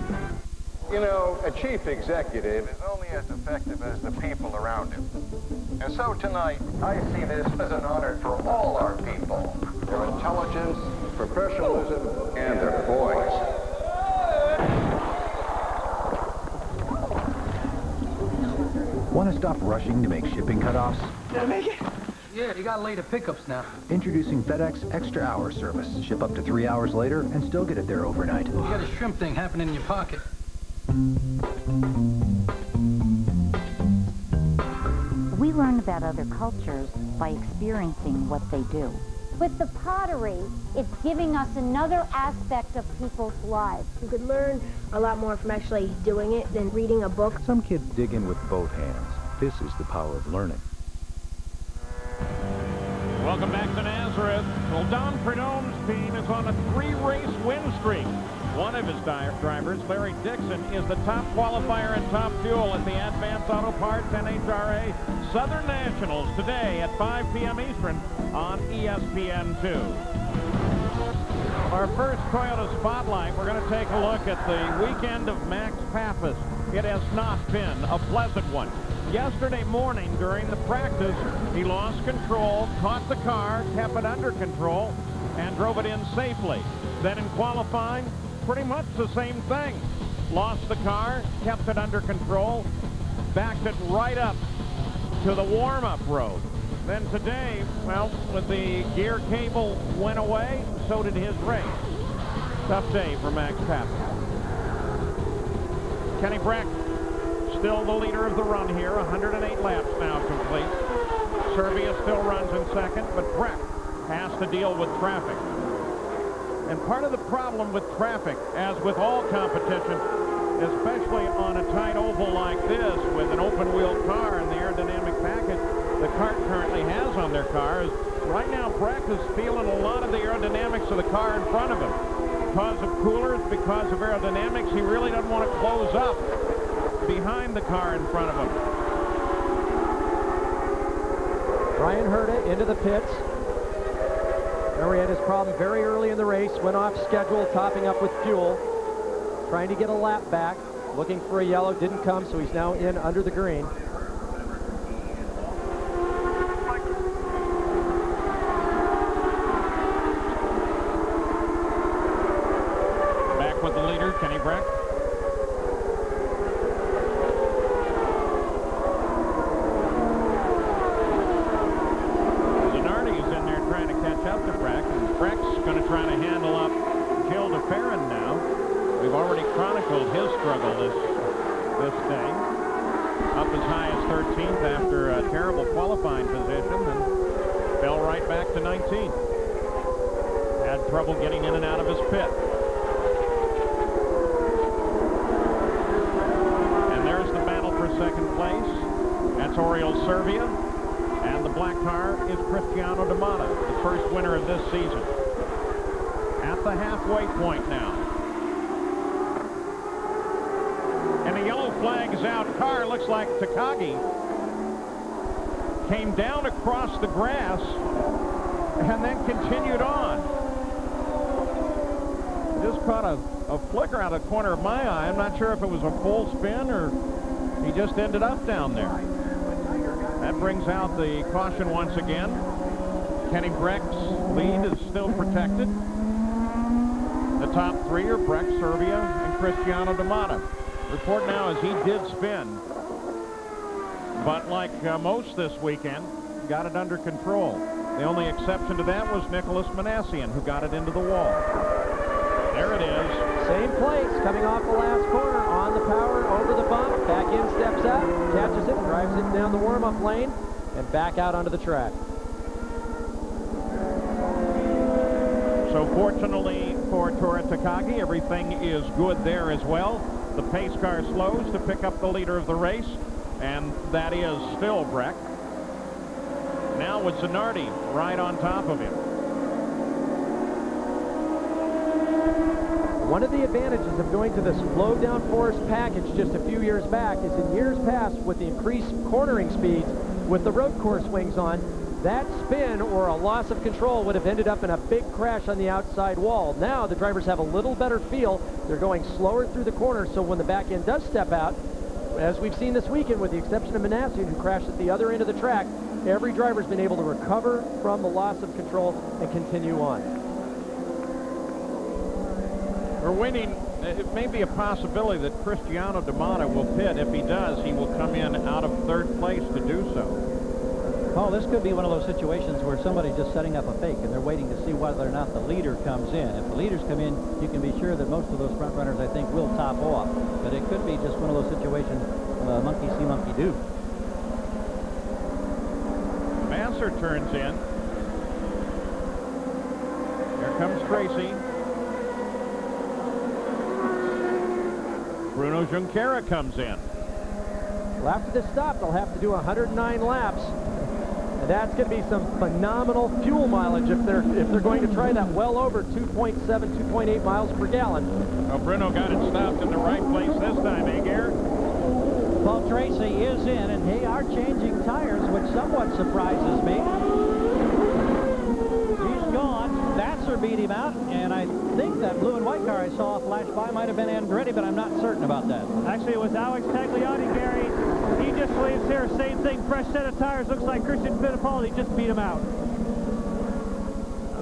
You know, a chief executive is only as effective as the people around him. And so tonight, I see this as an honor for all our people. Their intelligence, professionalism, and their voice. Want to stop rushing to make shipping cutoffs? Did I make it? Yeah, you got later pickups now. Introducing FedEx Extra Hour service. Ship up to 3 hours later and still get it there overnight. You got a shrimp thing happening in your pocket. We learn about other cultures by experiencing what they do. With the pottery, it's giving us another aspect of people's lives. You could learn a lot more from actually doing it than reading a book. Some kids dig in with both hands. This is the power of learning. Welcome back to Nazareth. Well, Don Prudhomme's team is on a 3-race win streak. One of his drivers, Larry Dixon, is the top qualifier and top fuel at the Advanced Auto Parts NHRA Southern Nationals today at 5 p.m. Eastern on ESPN2. Our first Toyota Spotlight, we're going to take a look at the weekend of Max Pappas. It has not been a pleasant one. Yesterday morning during the practice, he lost control, caught the car, kept it under control, and drove it in safely. Then in qualifying, pretty much the same thing. Lost the car, kept it under control, backed it right up to the warm-up road. Then today, well, when the gear cable went away, so did his race. Tough day for Max Pappas. Kenny Brack, still the leader of the run here, 108 laps now complete. Serbia still runs in second, but Brack has to deal with traffic. And part of the problem with traffic, as with all competition, especially on a tight oval like this with an open-wheel car and the aerodynamic package the kart currently has on their car, is right now Brack is feeling a lot of the aerodynamics of the car in front of him. Because of coolers, because of aerodynamics, he really doesn't want to close up behind the car in front of him. Ryan Herta into the pits. Remember, he had his problem very early in the race, went off schedule, topping up with fuel, trying to get a lap back, looking for a yellow, didn't come, so he's now in under the green. Back with the leader, Kenny Brack. Going to try to handle up Gil DeFerrin now. We've already chronicled his struggle this day. Up as high as 13th after a terrible qualifying position and fell right back to 19th. Had trouble getting in and out of his pit. And there's the battle for second place. That's Oriol Servia. And the black car is Cristiano D'Amata, the first winner of this season. At the halfway point now. And a yellow flag is out. Car looks like Takagi came down across the grass and then continued on. Just caught a flicker out of the corner of my eye. I'm not sure if it was a full spin or he just ended up down there. That brings out the caution once again. Kenny Breck's lead is still protected. The top three are Breck, Servia, and Cristiano D'Amata. Report now is he did spin, but like most this weekend, got it under control. The only exception to that was Nicholas Manassian, who got it into the wall. There it is. Same place, coming off the last corner, on the power, over the bump, back in, steps out, catches it, drives it down the warm-up lane, and back out onto the track. So fortunately for Tora Takagi, everything is good there as well. The pace car slows to pick up the leader of the race, and that is still Brack. Now with Zanardi right on top of him. One of the advantages of going to this flow down force package just a few years back is in years past, with the increased cornering speeds with the road course wings on, that spin or a loss of control would have ended up in a big crash on the outside wall. Now the drivers have a little better feel. They're going slower through the corner, so when the back end does step out, as we've seen this weekend with the exception of Manassian, who crashed at the other end of the track, every driver's been able to recover from the loss of control and continue on. We're waiting. It may be a possibility that Cristiano D'Amata will pit. If he does, he will come in out of third place to do so. Paul, this could be one of those situations where somebody's just setting up a fake and they're waiting to see whether or not the leader comes in. If the leaders come in, you can be sure that most of those front runners, I think, will top off. But it could be just one of those situations, monkey see, monkey do. Vassar turns in. Here comes Tracy. Bruno Junqueira comes in. Well, after this stop, they'll have to do 109 laps. And that's going to be some phenomenal fuel mileage if they're going to try that well over 2.7, 2.8 miles per gallon. Well, Bruno got it stopped in the right place this time, eh, Gare? Paul Tracy is in, and they are changing tires, which somewhat surprises me. He's gone. Vassar beat him out, and I think that blue and white car I saw flash by might have been Andretti, but I'm not certain about that. Actually, it was Alex Tagliani, Gary. He just leaves here, same thing, fresh set of tires. Looks like Christian Fittipaldi just beat him out.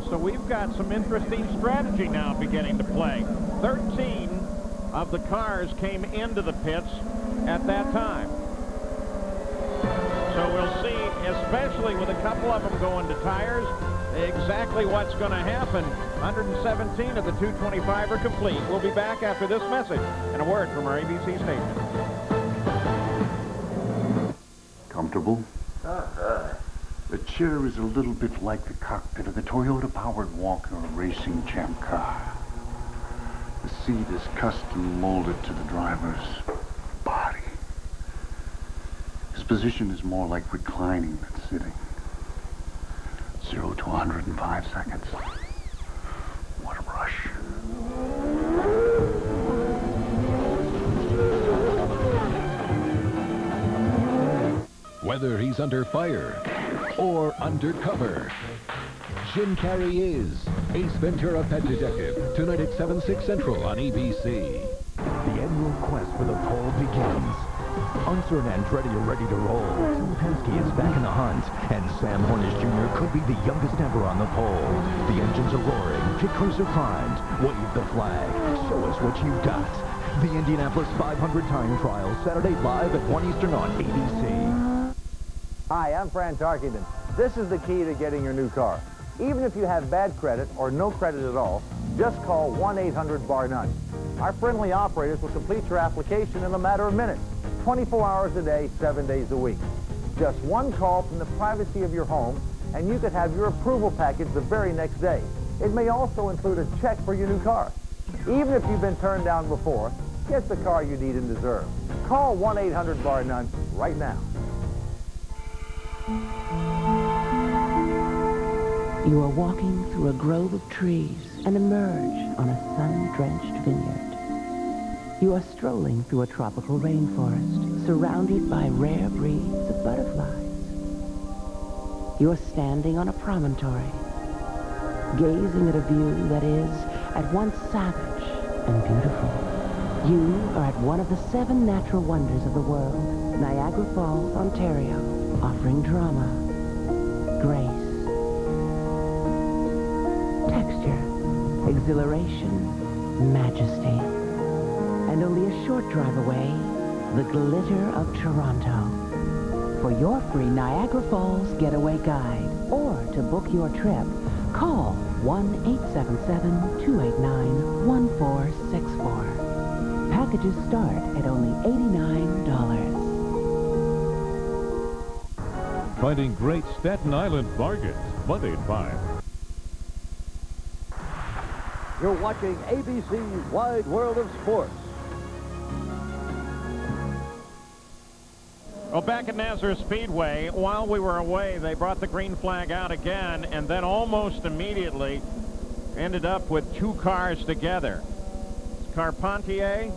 So we've got some interesting strategy now beginning to play. 13 of the cars came into the pits at that time. So we'll see, especially with a couple of them going to tires, exactly what's going to happen. 117 of the 225 are complete. We'll be back after this message and a word from our ABC station. Comfortable? The chair is a little bit like the cockpit of the Toyota-powered Walker Racing Champ car. The seat is custom molded to the driver's body. His position is more like reclining than sitting. 0 to 105 seconds. What a rush. Whether he's under fire or undercover, Jim Carrey is Ace Ventura Pet Detective, tonight at 7/6 Central on ABC. The annual quest for the pole begins. Unser and Andretti are ready to roll. Tim Penske is back in the hunt, and Sam Hornish Jr. could be the youngest ever on the pole. The engines are roaring, pit crews are primed. Wave the flag. Show us what you've got. The Indianapolis 500 time trial, Saturday live at 1 Eastern on ABC. Hi, I'm Fran Tarkington. This is the key to getting your new car. Even if you have bad credit or no credit at all, just call 1-800-BAR-NONE. Our friendly operators will complete your application in a matter of minutes, 24 hours a day, 7 days a week. Just one call from the privacy of your home, and you could have your approval package the very next day. It may also include a check for your new car. Even if you've been turned down before, get the car you need and deserve. Call 1-800-BAR-NONE right now. You are walking through a grove of trees and emerge on a sun-drenched vineyard. You are strolling through a tropical rainforest, surrounded by rare breeds of butterflies. You are standing on a promontory, gazing at a view that is at once savage and beautiful. You are at one of the 7 natural wonders of the world, Niagara Falls, Ontario, offering drama, grace, texture, exhilaration, majesty. And only a short drive away, the glitter of Toronto. For your free Niagara Falls Getaway Guide, or to book your trip, call 1-877-289-1464. Packages start at only $89. Finding great Staten Island bargains, Monday at 5. You're watching ABC's Wide World of Sports. Well, back at Nazareth Speedway, while we were away, they brought the green flag out again, and then almost immediately ended up with 2 cars together. It's Carpentier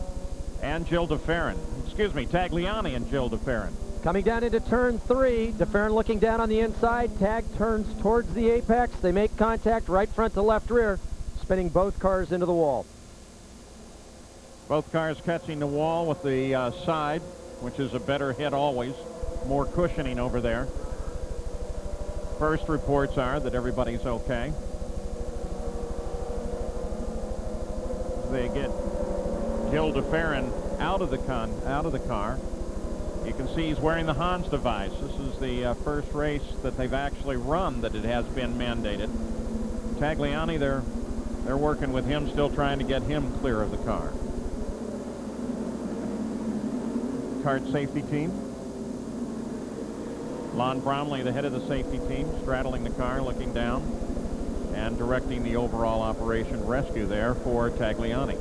and Gilles de Ferran. Excuse me, Tagliani and Gilles de Ferran. Coming down into turn 3, de Ferran looking down on the inside. Tag turns towards the apex. They make contact right front to left rear, spinning both cars into the wall. Both cars catching the wall with the side, which is a better hit always. More cushioning over there. First reports are that everybody's okay. They get Gilles de Ferran out of the car. You can see he's wearing the Hans device. This is the first race that they've actually run that it has been mandated. Tagliani, they're working with him, still trying to get him clear of the car. Kart safety team. Lon Bromley, the head of the safety team, straddling the car, looking down and directing the overall operation rescue there for Tagliani.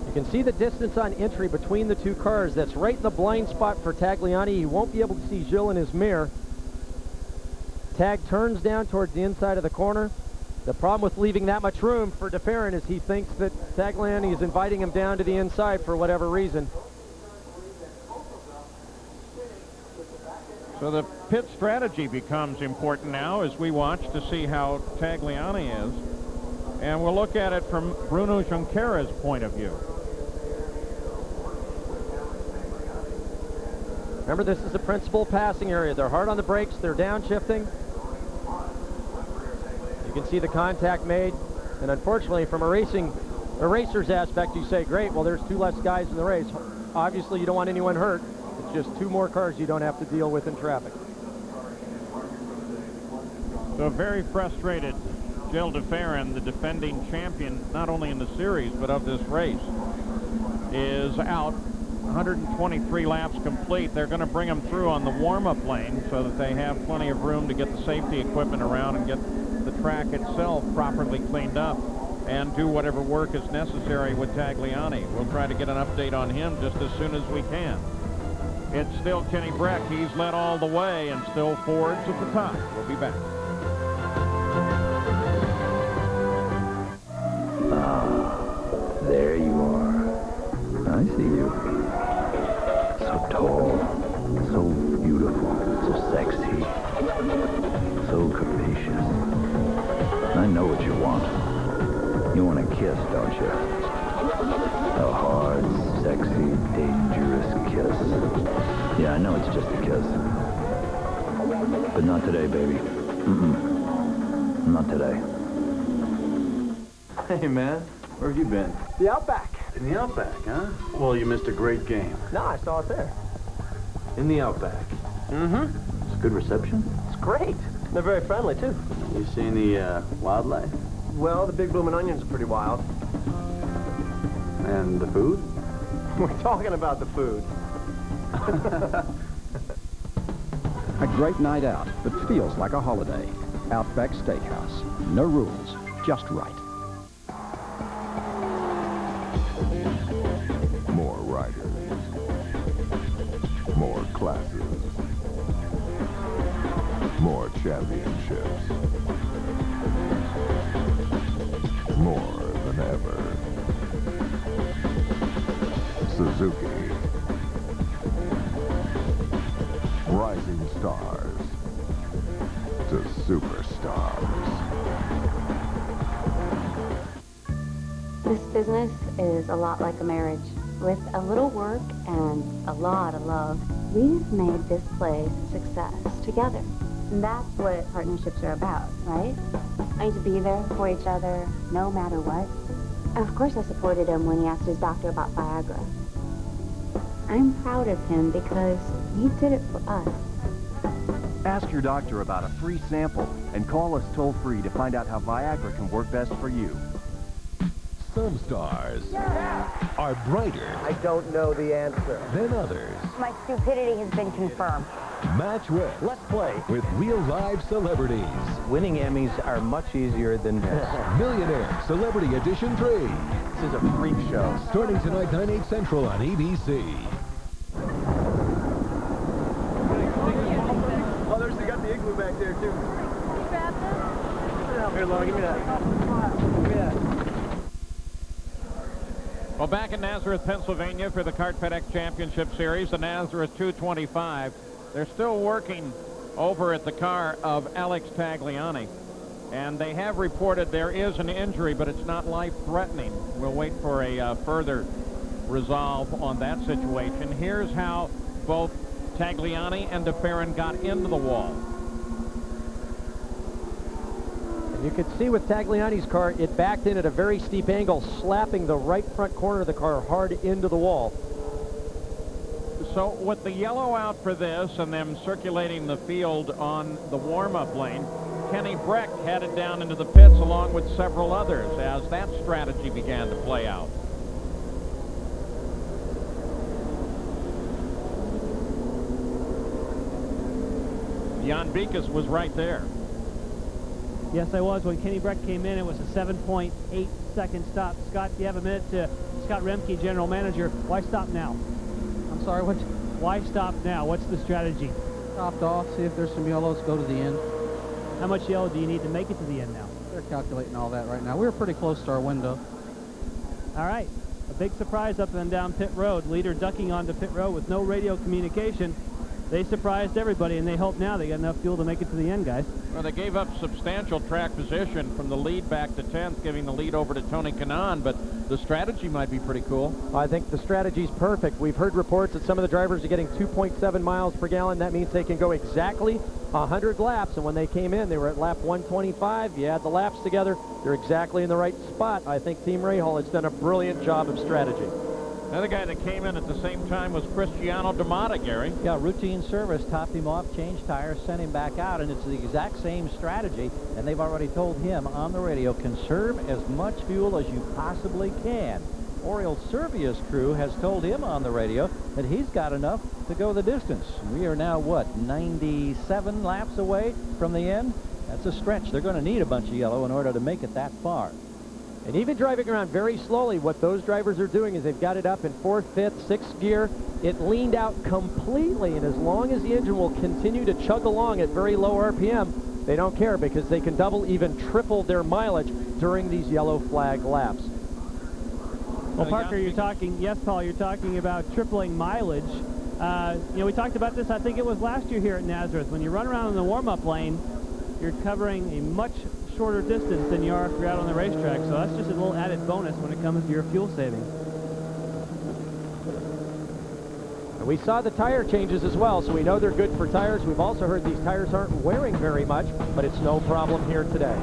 You can see the distance on entry between the 2 cars. That's right in the blind spot for Tagliani. He won't be able to see Gilles in his mirror. Tag turns down towards the inside of the corner. The problem with leaving that much room for de Ferran is he thinks that Tagliani is inviting him down to the inside for whatever reason. So the pit strategy becomes important now as we watch to see how Tagliani is. And we'll look at it from Bruno Junqueira's point of view. Remember, this is the principal passing area. They're hard on the brakes. They're downshifting. You can see the contact made. And unfortunately, from a racer's aspect, you say, great, well, there's 2 less guys in the race. Obviously, you don't want anyone hurt. It's just 2 more cars you don't have to deal with in traffic. So very frustrated Gilles de Ferran, the defending champion, not only in the series, but of this race, is out. 123 laps complete. They're going to bring him through on the warm-up lane so that they have plenty of room to get the safety equipment around and get the track itself properly cleaned up and do whatever work is necessary with Tagliani. We'll try to get an update on him just as soon as we can. It's still Kenny Brack. He's led all the way and still Ford's at the top. We'll be back. There you are. I see you. So tall, so beautiful, so sexy, so capacious. I know what you want. You want a kiss, don't you? A hard, sexy, dangerous kiss. Yeah, I know it's just a kiss. But not today, baby. Not today. Hey, man. Where have you been? The Outback. In the Outback, huh? Well, you missed a great game. No, I saw it there. In the Outback. Mm-hmm. It's a good reception? It's great. They're very friendly, too. You see any wildlife? Well, the big bloomin' onions are pretty wild. And the food? We're talking about the food. A great night out that feels like a holiday. Outback Steakhouse. No rules, just right. More riders. More classes. More championships. More than ever. This business is a lot like a marriage. With a little work and a lot of love, we've made this place a success together. And that's what partnerships are about, right? I need to be there for each other, no matter what. And of course I supported him when he asked his doctor about Viagra. I'm proud of him because he did it for us. Ask your doctor about a free sample and call us toll-free to find out how Viagra can work best for you. Some stars are brighter. I don't know the answer. Than others. My stupidity has been confirmed. Match with. Let's play. With real live celebrities. Winning Emmys are much easier than this. Millionaire Celebrity Edition 3. This is a freak show. Starting tonight, 9/8 Central on ABC. Oh, they got the igloo back there, too. Here, Laura, give me that. Give me that. Well, back in Nazareth, Pennsylvania for the Kart FedEx Championship Series, the Nazareth 225. They're still working over at the car of Alex Tagliani. And they have reported there is an injury, but it's not life-threatening. We'll wait for a further resolve on that situation. Here's how both Tagliani and DeFerrin got into the wall. And you can see with Tagliani's car, it backed in at a very steep angle, slapping the right front corner of the car hard into the wall. So with the yellow out for this and them circulating the field on the warm-up lane, Kenny Brack headed down into the pits along with several others as that strategy began to play out. Jan Beekes was right there. Yes, I was. When Kenny Brack came in, it was a 7.8-second stop. Scott, do you have a minute to Scott Remke, general manager? Why stop now? I'm sorry, what? Why stop now? What's the strategy? Stopped off, see if there's some yellows, go to the end. How much yellow do you need to make it to the end now? They're calculating all that right now. We were pretty close to our window. All right. A big surprise up and down pit road. Leader ducking onto pit road with no radio communication. They surprised everybody, and they hope now they got enough fuel to make it to the end, guys. Well, they gave up substantial track position from the lead back to 10th, giving the lead over to Tony Kanaan, but the strategy might be pretty cool. I think the strategy's perfect. We've heard reports that some of the drivers are getting 2.7 miles per gallon. That means they can go exactly 100 laps, and when they came in, they were at lap 125. You add the laps together, they're exactly in the right spot. I think Team Rahal has done a brilliant job of strategy. Another guy that came in at the same time was Cristiano D'Amata, Gary. Yeah, routine service, topped him off, changed tires, sent him back out, and it's the exact same strategy. And they've already told him on the radio, conserve as much fuel as you possibly can. Oriol Servia's crew has told him on the radio that he's got enough to go the distance. We are now, what, 97 laps away from the end? That's a stretch. They're going to need a bunch of yellow in order to make it that far. And even driving around very slowly, what those drivers are doing is they've got it up in 4th, 5th, 6th gear. It leaned out completely, and as long as the engine will continue to chug along at very low RPM, they don't care because they can double, even triple their mileage during these yellow flag laps. Well, Parker, you're talking, yes, Paul, you're talking about tripling mileage. You know, we talked about this, I think it was last year here at Nazareth. When you run around in the warm-up lane, you're covering a much shorter distance than you are if you're out on the racetrack, so that's just a little added bonus when it comes to your fuel savings. And we saw the tire changes as well, so we know they're good for tires. We've also heard these tires aren't wearing very much, but it's no problem here today.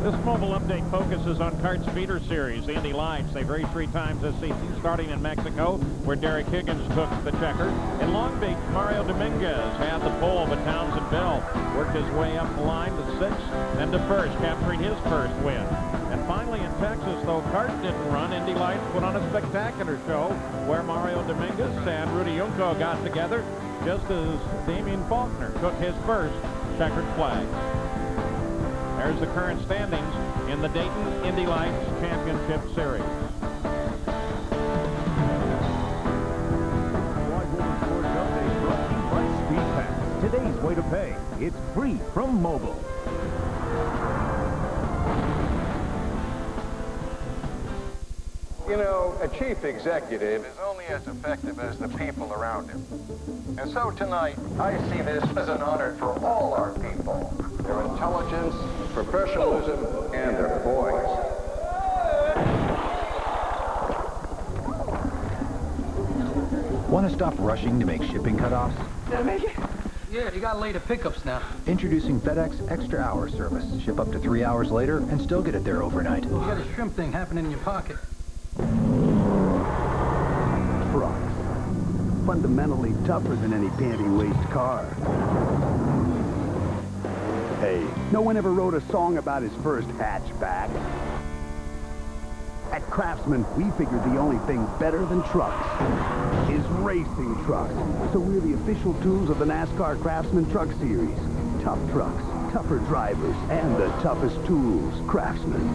This mobile update focuses on Kart Speeder Series, the Indy Lights. They've raced 3 times this season, starting in Mexico, where Derek Higgins took the checker. In Long Beach, Mario Dominguez had the pole, but Townsend Bell worked his way up the line to 6th, then to 1st, capturing his first win. And finally in Texas, though Kart didn't run, Indy Lights put on a spectacular show where Mario Dominguez and Rudy Junco got together, just as Damian Faulkner took his first checkered flag. There's the current standings in the Dayton Indy Lights Championship Series. Speed Pass, today's way to pay. It's free from Mobile. You know, a chief executive is only as effective as the people around him. And so tonight, I see this as an honor for all our people. Their intelligence, professionalism, and their poise. Want to stop rushing to make shipping cutoffs? Did I make it? Yeah, you got later pickups now. Introducing FedEx Extra Hour service. Ship up to 3 hours later and still get it there overnight. You got a shrimp thing happening in your pocket. Trucks. Fundamentally tougher than any panty-waist car. Hey, no one ever wrote a song about his first hatchback. At Craftsman, we figured the only thing better than trucks is racing trucks. So we're the official tools of the NASCAR Craftsman Truck Series. Tough trucks, tougher drivers, and the toughest tools. Craftsman.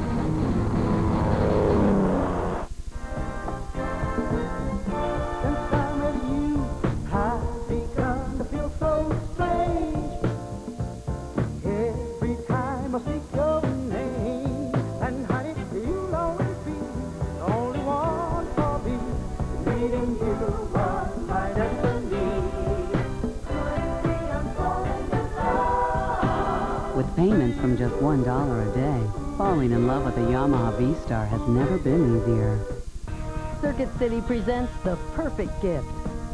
With payments from just $1 a day, falling in love with a Yamaha V-Star has never been easier. Circuit City presents the perfect gift.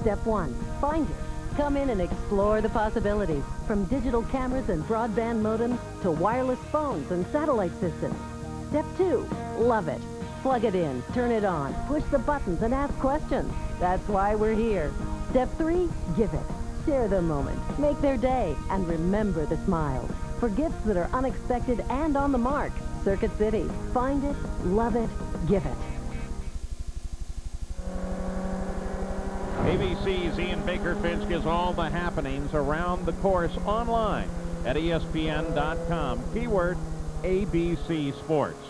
Step 1, find it. Come in and explore the possibilities, from digital cameras and broadband modems to wireless phones and satellite systems. Step 2, love it. Plug it in, turn it on, push the buttons and ask questions. That's why we're here. Step 3, give it. Share the moment, make their day, and remember the smiles. For gifts that are unexpected and on the mark, Circuit City. Find it, love it, give it. ABC's Ian Baker-Finch gives all the happenings around the course online at ESPN.com. Keyword, ABC Sports.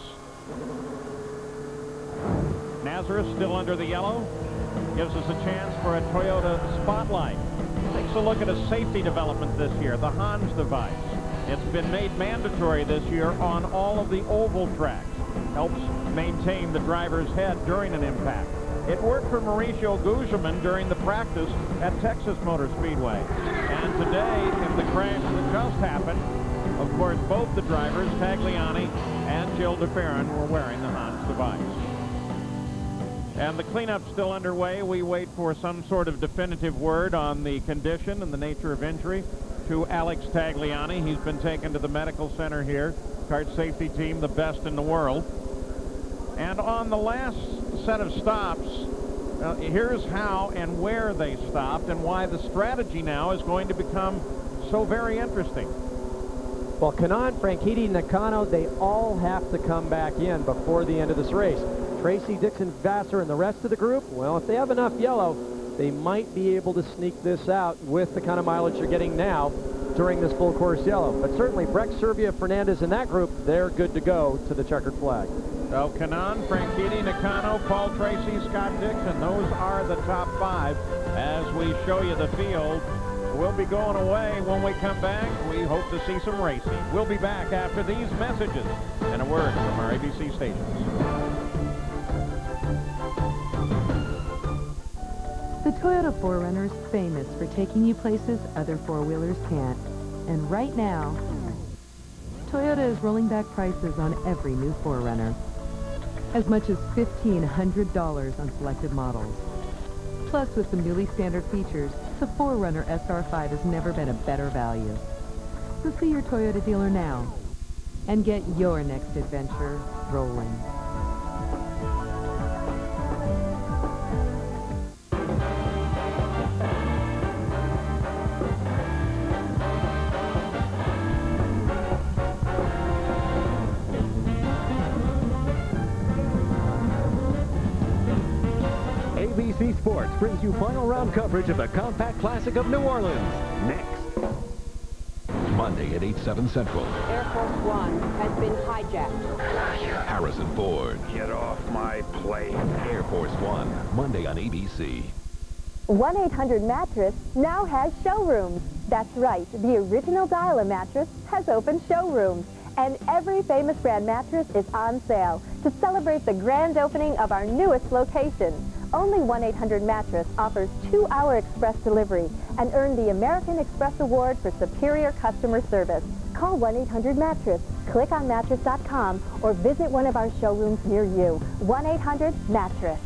Nazareth still under the yellow. Gives us a chance for a Toyota Spotlight. Takes a look at a safety development this year, the Hans device. It's been made mandatory this year on all of the oval tracks. Helps maintain the driver's head during an impact. It worked for Mauricio Guzman during the practice at Texas Motor Speedway. And today, in the crash that just happened, of course, both the drivers, Tagliani and Jill DeFerrin, were wearing the Hans device. And the cleanup's still underway. We wait for some sort of definitive word on the condition and the nature of injury to Alex Tagliani. He's been taken to the medical center here. Kart safety team, the best in the world. And on the last set of stops, here's how and where they stopped and why the strategy now is going to become so very interesting. Well, Kanaan, Franchitti, Nakano, they all have to come back in before the end of this race. Tracy, Dixon, Vassar, and the rest of the group, well, if they have enough yellow, they might be able to sneak this out with the kind of mileage they're getting now during this full course yellow. But certainly Breck, Serbia, Fernandez, and that group, they're good to go to the checkered flag. So Kanaan, Franchitti, Nakano, Paul Tracy, Scott Dixon, those are the top 5 as we show you the field. We'll be going away. When we come back, we hope to see some racing. We'll be back after these messages and a word from our ABC stations. The Toyota 4Runner is famous for taking you places other four-wheelers can't. And right now, Toyota is rolling back prices on every new 4Runner. As much as $1,500 on selected models. Plus, with some newly standard features, the 4Runner SR5 has never been a better value. So see your Toyota dealer now and get your next adventure rolling. ABC Sports brings you final round coverage of the Compact Classic of New Orleans. Next. Monday at 8/7 Central. Air Force One has been hijacked. Harrison Ford. Get off my plane. Air Force One. Monday on ABC. 1-800-Mattress now has showrooms. That's right, the original Dial-A mattress has opened showrooms. And every famous brand mattress is on sale to celebrate the grand opening of our newest location. Only 1-800-Mattress offers 2-hour express delivery and earn the American Express Award for superior customer service. Call 1-800-Mattress, click on mattress.com, or visit one of our showrooms near you. 1-800-Mattress.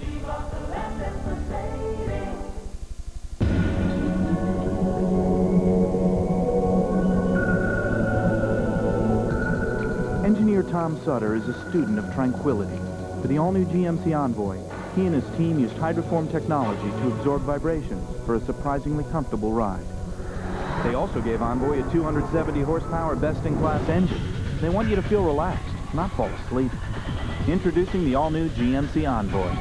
Engineer Tom Sutter is a student of tranquility. For the all-new GMC Envoy, he and his team used hydroform technology to absorb vibrations for a surprisingly comfortable ride. They also gave Envoy a 270 horsepower best-in-class engine. They want you to feel relaxed, not fall asleep. Introducing the all-new GMC Envoy.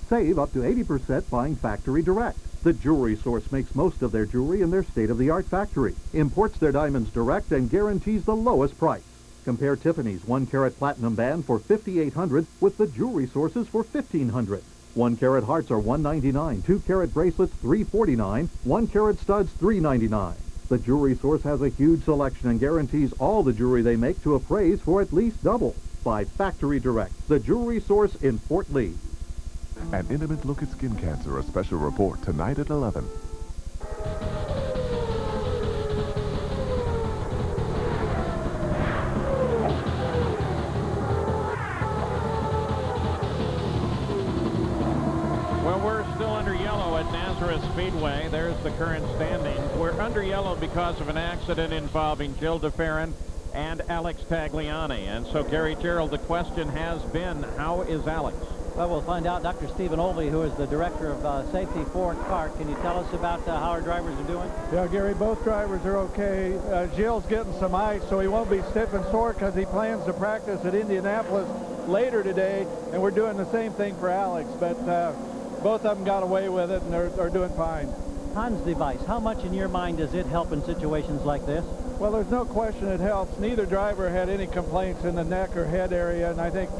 Save up to 80% buying factory direct. The Jewelry Source makes most of their jewelry in their state-of-the-art factory, imports their diamonds direct, and guarantees the lowest price. Compare Tiffany's 1-carat platinum band for $5,800 with the Jewelry Sources for $1,500. 1-carat hearts are $199, 2-carat bracelets $349, 1-carat studs $399. The Jewelry Source has a huge selection and guarantees all the jewelry they make to appraise for at least double. Buy factory direct. The Jewelry Source in Fort Lee. An intimate look at skin cancer, a special report tonight at 11. Well, we're still under yellow at Nazareth Speedway. There's the current standings. We're under yellow because of an accident involving Jill DeFerrin and Alex Tagliani. And so, Gary Gerald, the question has been, how is Alex? Well, we'll find out. Dr. Stephen Olvey, who is the director of safety for CART, can you tell us about how our drivers are doing? Yeah, Gary, both drivers are okay. Gilles getting some ice, so he won't be stiff and sore because he plans to practice at Indianapolis later today, and we're doing the same thing for Alex. But both of them got away with it, and they're doing fine. Hans device, how much in your mind does it help in situations like this? Well, there's no question it helps. Neither driver had any complaints in the neck or head area, and I think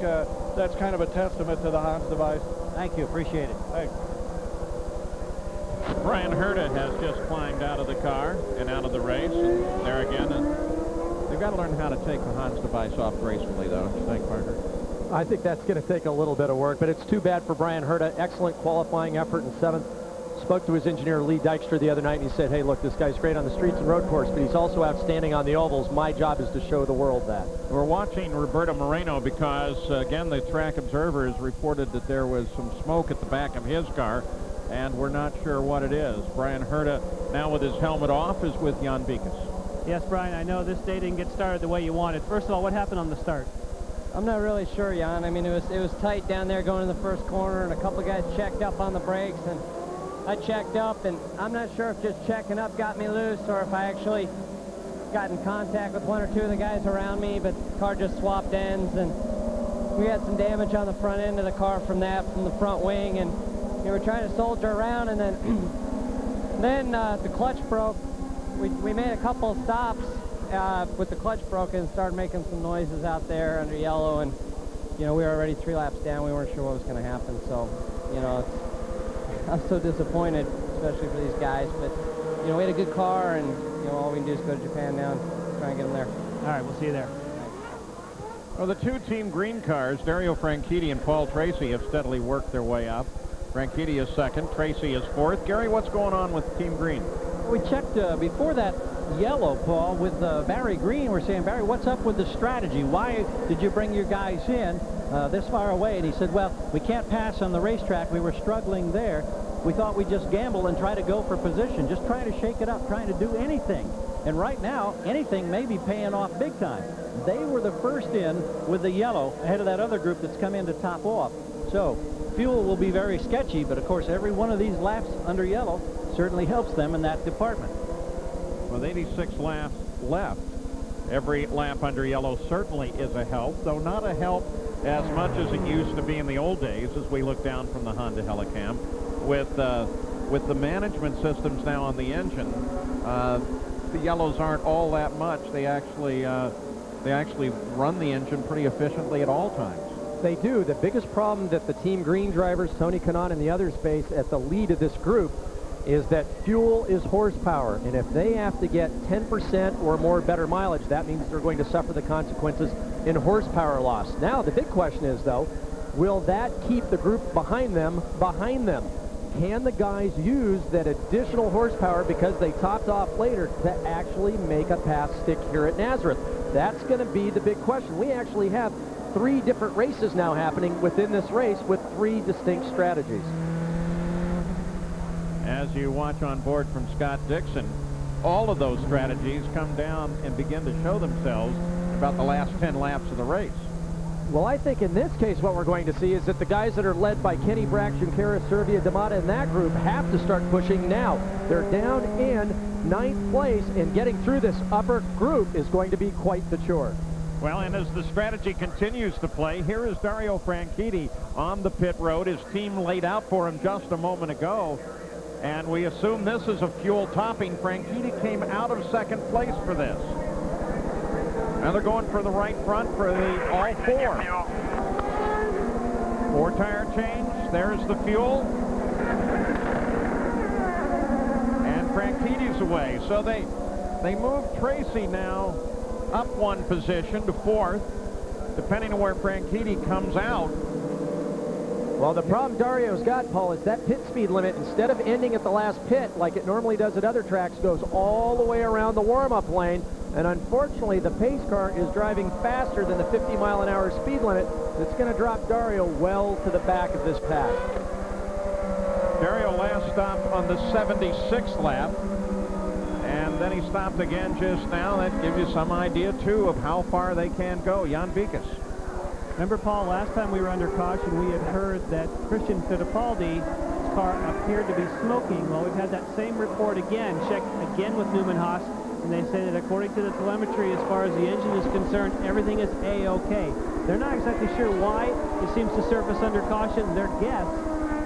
that's kind of a testament to the Hans device. Thank you. Appreciate it. Thanks. Brian Herta has just climbed out of the car and out of the race, and there again. And they've got to learn how to take the Hans device off gracefully, though. Don't you think, Parker? I think that's going to take a little bit of work, but it's too bad for Brian Herta. Excellent qualifying effort in 7th. Spoke to his engineer, Lee Dykstra, the other night, and he said, hey, look, this guy's great on the streets and road course, but he's also outstanding on the ovals. My job is to show the world that. We're watching Roberto Moreno because, again, the track observers reported that there was some smoke at the back of his car, and we're not sure what it is. Brian Herta, now with his helmet off, is with Jan Beekes. Yes, Brian, I know this day didn't get started the way you wanted. First of all, what happened on the start? I'm not really sure, Jan. I mean, it was tight down there going in the first corner, and a couple of guys checked up on the brakes, and I checked up, and I'm not sure if just checking up got me loose or if I actually got in contact with one or two of the guys around me, but the car just swapped ends, and we had some damage on the front end of the car from the front wing, and we were trying to soldier around, and then the clutch broke. We made a couple of stops with the clutch broken, started making some noises out there under yellow, and we were already 3 laps down. We weren't sure what was going to happen, so I'm so disappointed, especially for these guys, but we had a good car, and all we can do is go to Japan now and try and get them there. All right, we'll see you there. Well, the two Team Green cars, Dario Franchitti and Paul Tracy, have steadily worked their way up. Franchitti is 2nd, Tracy is 4th. Gary, what's going on with Team Green? We checked before that yellow, Paul, with Barry Green. We're saying, Barry, what's up with the strategy? Why did you bring your guys in this far away? And he said, well, we can't pass on the racetrack. We were struggling there. We thought we'd just gamble and try to go for position, just trying to shake it up, trying to do anything. And right now, anything may be paying off big time. They were the first in with the yellow ahead of that other group that's come in to top off. So fuel will be very sketchy, but of course every one of these laps under yellow certainly helps them in that department. With 86 laps left, every lap under yellow certainly is a help, though not a help as much as it used to be in the old days as we look down from the Honda Helicam. With the management systems now on the engine, the yellows aren't all that much. They actually run the engine pretty efficiently at all times. They do. The biggest problem that the Team Green drivers, Tony Kanaan and the others, face at the lead of this group is that fuel is horsepower, and if they have to get 10% or more better mileage, that means they're going to suffer the consequences in horsepower loss. Now, the big question is, though, will that keep the group behind them behind them? Can the guys use that additional horsepower because they topped off later to actually make a pass stick here at Nazareth? That's going to be the big question. We actually have 3 different races now happening within this race with 3 distinct strategies. As you watch on board from Scott Dixon, all of those strategies come down and begin to show themselves about the last 10 laps of the race. Well, I think in this case what we're going to see is that the guys that are led by Kenny Brack, Junqueira, Servia, D'Amata in that group have to start pushing now. They're down in 9th place, and getting through this upper group is going to be quite the chore. Well, and as the strategy continues to play, here is Dario Franchitti on the pit road. His team laid out for him just a moment ago, and we assume this is a fuel topping. Franchitti came out of 2nd place for this. Now they're going for the right front for the all 4. 4 tire change. There's the fuel. And Franchitti's away. So they move Tracy now up 1 position to 4th, depending on where Franchitti comes out. Well, the problem Dario's got, Paul, is that pit speed limit, instead of ending at the last pit like it normally does at other tracks, goes all the way around the warm-up lane. And unfortunately, the pace car is driving faster than the 50-mile-an-hour speed limit. That's going to drop Dario well to the back of this pack. Dario last stopped on the 76th lap, and then he stopped again just now. That gives you some idea, too, of how far they can go. Jan Vikas. Remember, Paul, last time we were under caution, we had heard that Christian Fittipaldi's car appeared to be smoking. Well, we've had that same report again, checked again with Newman Haas, and they say that according to the telemetry, as far as the engine is concerned, everything is A-OK. They're not exactly sure why it seems to surface under caution. Their guess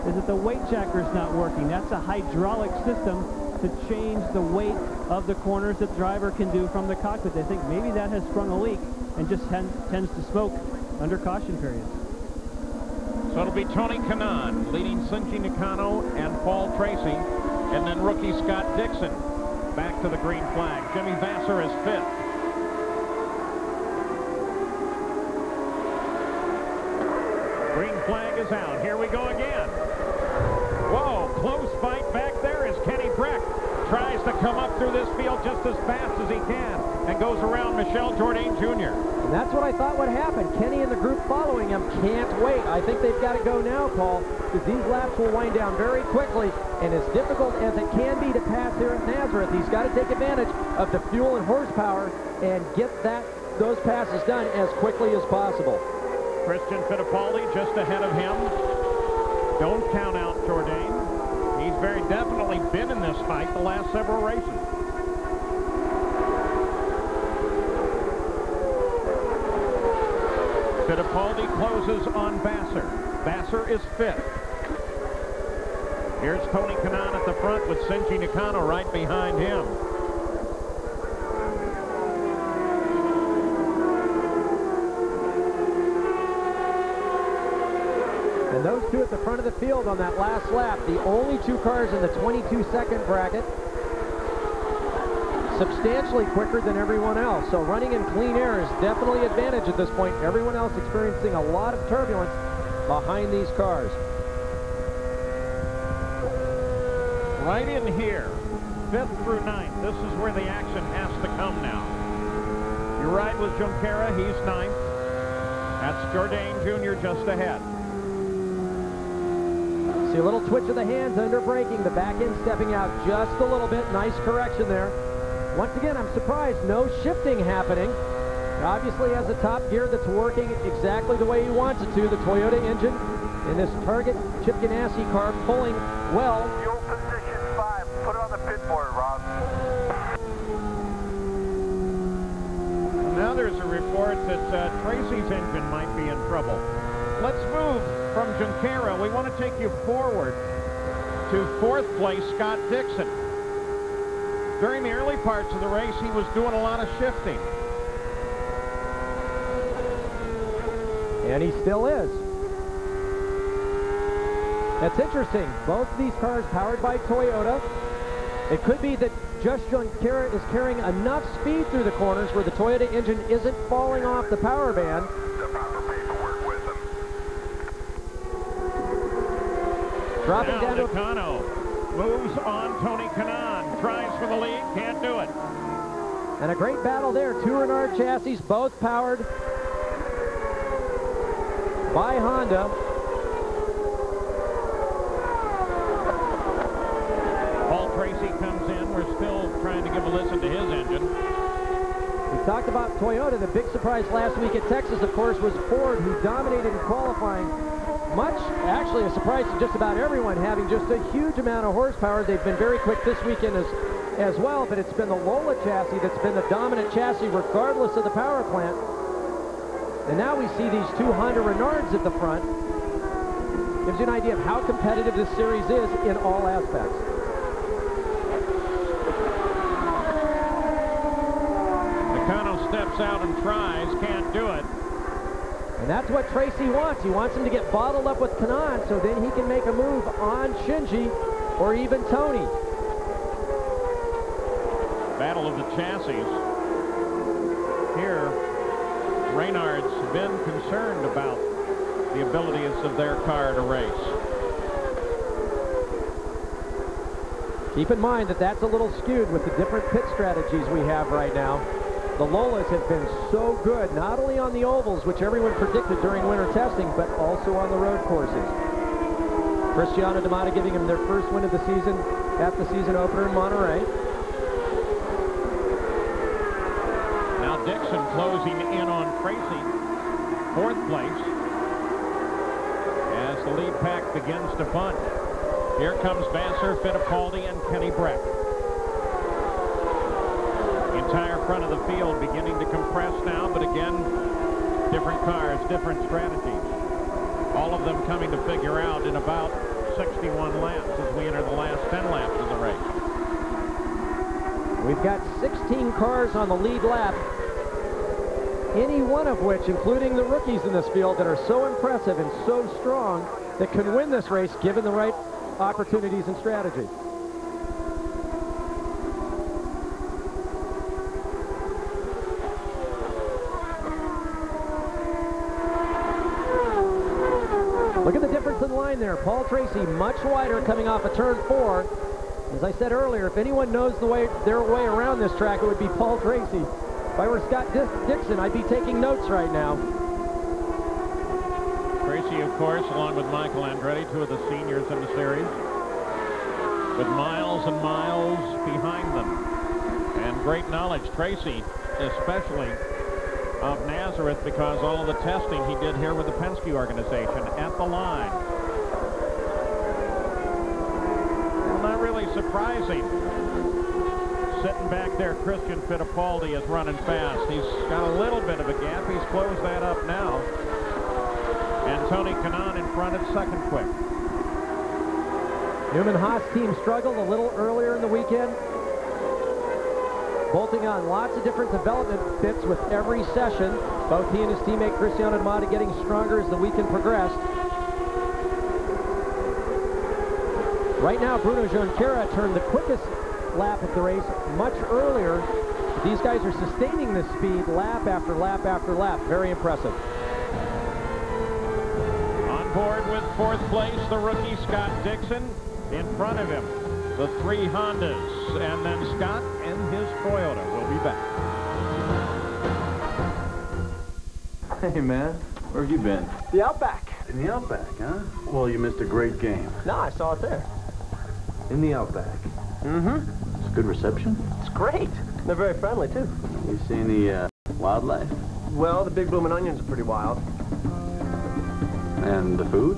is that the weight checker is not working. That's a hydraulic system to change the weight of the corners that the driver can do from the cockpit. They think maybe that has sprung a leak and just tends to smoke under caution periods. So it'll be Tony Kanaan leading Shinji Nakano and Paul Tracy, and then rookie Scott Dixon back to the green flag. Jimmy Vasser is 5th. Green flag is out. Here we go again. Whoa, close fight back there as Kenny Brack tries to come up through this field just as fast as he can and goes around Michel Jourdain Jr. And that's what I thought would happen. Kenny and the group following him can't wait. I think they've got to go now, Paul, because these laps will wind down very quickly, and as difficult as it can be to pass here at Nazareth, he's got to take advantage of the fuel and horsepower and get those passes done as quickly as possible. Christian Fittipaldi just ahead of him. Don't count out Jourdain. He's very definitely been in this fight the last several races. Fittipaldi closes on Vasser. Vasser is 5th. Here's Tony Kanaan at the front with Shinji Nakano right behind him. And those two at the front of the field on that last lap, the only 2 cars in the 22-second bracket, substantially quicker than everyone else. So running in clean air is definitely an advantage at this point. Everyone else experiencing a lot of turbulence behind these cars. Right in here, 5th through 9th. This is where the action has to come now. You ride with Junqueira, he's 9th. That's Jourdain Jr. just ahead. See a little twitch of the hands under braking, the back end stepping out just a little bit. Nice correction there. Once again, I'm surprised no shifting happening. Obviously has a top gear that's working exactly the way he wants it to. The Toyota engine in this Target Chip Ganassi car pulling well. Fuel position 5. Put it on the pit board, Rob. Now there's a report that Tracy's engine might be in trouble. Let's move from Junqueira. We want to take you forward to 4th place, Scott Dixon. During the early parts of the race, he was doing a lot of shifting. And he still is. That's interesting. Both of these cars powered by Toyota. It could be that just Junqueira is carrying enough speed through the corners where the Toyota engine isn't falling off the power band. The proper paperwork with them. Dropping down to Nakano moves on Tony Kanaan. Tries for the lead. Can't do it. And a great battle there. 2 Renard chassis, both powered by Honda. Paul Tracy comes in. We're still trying to give a listen to his engine. We talked about Toyota. The big surprise last week at Texas, of course, was Ford, who dominated in qualifying. Much, actually, a surprise to just about everyone, having just a huge amount of horsepower. They've been very quick this weekend as well, but it's been the Lola chassis that's been the dominant chassis regardless of the power plant. And now we see these two Honda Renards at the front. Gives you an idea of how competitive this series is in all aspects. Nakano steps out and tries, can't do it. And that's what Tracy wants. He wants him to get bottled up with Kanaan so then he can make a move on Shinji or even Tony. Battle of the chassis. Here, Reynard's been concerned about the abilities of their car to race. Keep in mind that that's a little skewed with the different pit strategies we have right now. The Lolas have been so good, not only on the ovals, which everyone predicted during winter testing, but also on the road courses. Cristiano D'Amata giving them their first win of the season at the season opener in Monterey. Now Dixon closing in on Tracy, 4th place, as the lead pack begins to bunt. Here comes Vassar, Fittipaldi, and Kenny Brack. Entire front of the field beginning to compress now, but again, different cars, different strategies. All of them coming to figure out in about 61 laps as we enter the last 10 laps of the race. We've got 16 cars on the lead lap, any one of which, including the rookies in this field, that are so impressive and so strong that can win this race given the right opportunities and strategy. Look at the difference in line there. Paul Tracy much wider coming off of turn 4. As I said earlier, if anyone knows their way around this track, it would be Paul Tracy. If I were Scott Dixon, I'd be taking notes right now. Tracy, of course, along with Michael Andretti, 2 of the seniors in the series, with miles and miles behind them. And great knowledge. Tracy, especially, of Nazareth, because all of the testing he did here with the Penske organization at the line. Well, not really surprising. Sitting back there, Christian Fittipaldi is running fast. He's got a little bit of a gap. He's closed that up now. And Tony Kanaan in front at second quick. Newman Haas team struggled a little earlier in the weekend, bolting on lots of different development bits with every session. Both he and his teammate Cristiano D'Amata getting stronger as the weekend progressed. Right now, Bruno Junqueira turned the quickest lap of the race much earlier. These guys are sustaining this speed lap after lap after lap. Very impressive. On board with 4th place, the rookie Scott Dixon. In front of him, the 3 Hondas, and then Scott and his Toyota will be back. Hey, man, where have you been? The Outback. In the Outback, huh? Well, you missed a great game. No, I saw it there. In the Outback? Mm-hmm. It's a good reception? It's great. They're very friendly, too. You see any wildlife? Well, the big bloomin' onions are pretty wild. And the food?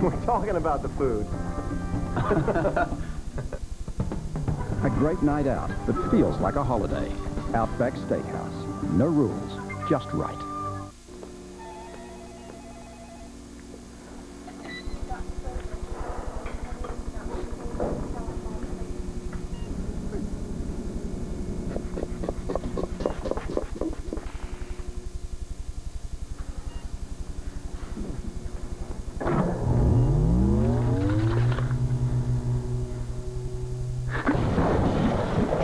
We're talking about the food. A great night out that feels like a holiday. Outback Steakhouse. No rules, just right.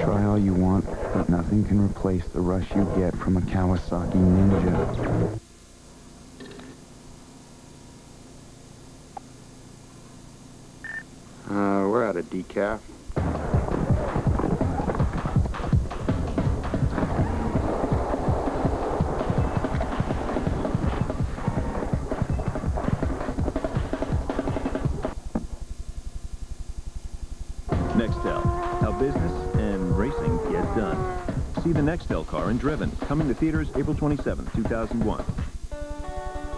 All you want, but nothing can replace the rush you get from a Kawasaki Ninja. We're out of decaf. Nextel. business and racing get done. See the Nextel car in Driven, coming to theaters April 27, 2001.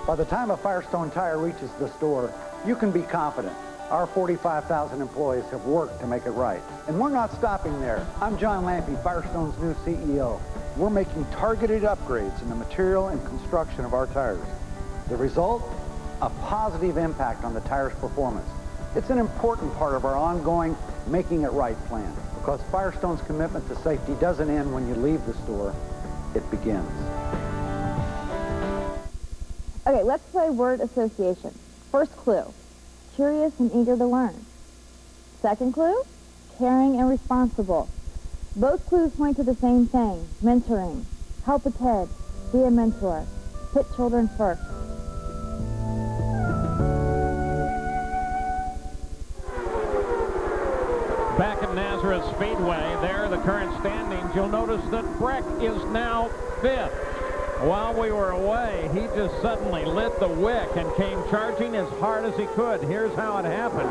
By the time a Firestone tire reaches the store, you can be confident. Our 45,000 employees have worked to make it right. And we're not stopping there. I'm John Lampe, Firestone's new CEO. We're making targeted upgrades in the material and construction of our tires. The result? A positive impact on the tire's performance. It's an important part of our ongoing Making It Right plan, because Firestone's commitment to safety doesn't end when you leave the store. It begins. Okay, let's play word association. First clue, curious and eager to learn. Second clue, caring and responsible. Both clues point to the same thing, mentoring. Help a kid, be a mentor. Put children first. Back at Nazareth Speedway, there are the current standings. You'll notice that Brack is now 5th. While we were away, he just suddenly lit the wick and came charging as hard as he could. Here's how it happened.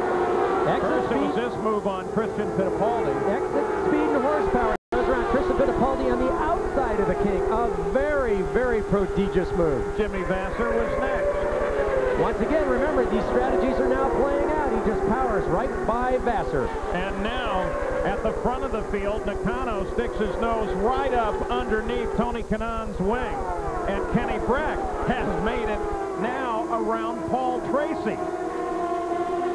First, it was this move on Christian Fittipaldi. Exit speed and horsepower. Goes around Christian Fittipaldi on the outside of the King. A very, very prodigious move. Jimmy Vasser was next. Once again, remember, these strategies are now playing out. He just powers right by Vasser. And now, at the front of the field, Nakano sticks his nose right up underneath Tony Kanaan's wing. And Kenny Brack has made it now around Paul Tracy.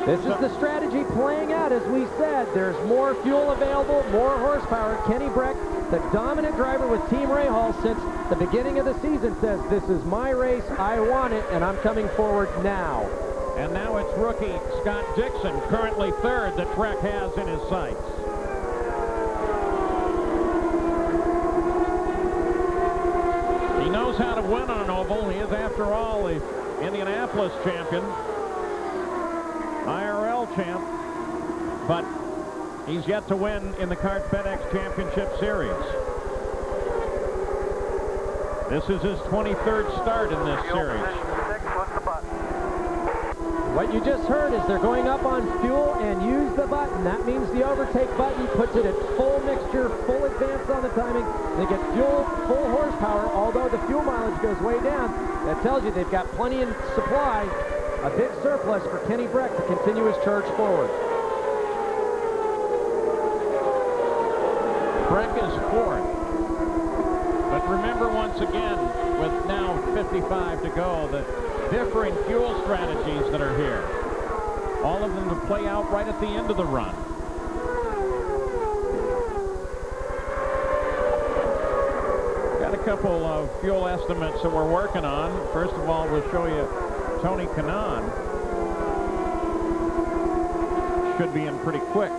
This is the strategy playing out, as we said. There's more fuel available, more horsepower. Kenny Brack, the dominant driver with Team Rahal since the beginning of the season, says, this is my race, I want it, and I'm coming forward now. And now it's rookie Scott Dixon, currently 3rd, that Brack has in his sights. He knows how to win on an oval. He is, after all, the Indianapolis champion, IRL champ, but he's yet to win in the Kart FedEx Championship Series. This is his 23rd start in this series. What you just heard is they're going up on fuel and use the button. That means the overtake button puts it at full mixture, full advance on the timing. They get fuel, full horsepower, although the fuel mileage goes way down. That tells you they've got plenty in supply. A big surplus for Kenny Brack to continue his charge forward. Brack is 4th. But remember, once again, with now 55 to go, the differing fuel strategies that are here. All of them to play out right at the end of the run. Got a couple of fuel estimates that we're working on. First of all, we'll show you Tony Kanaan. Should be in pretty quick.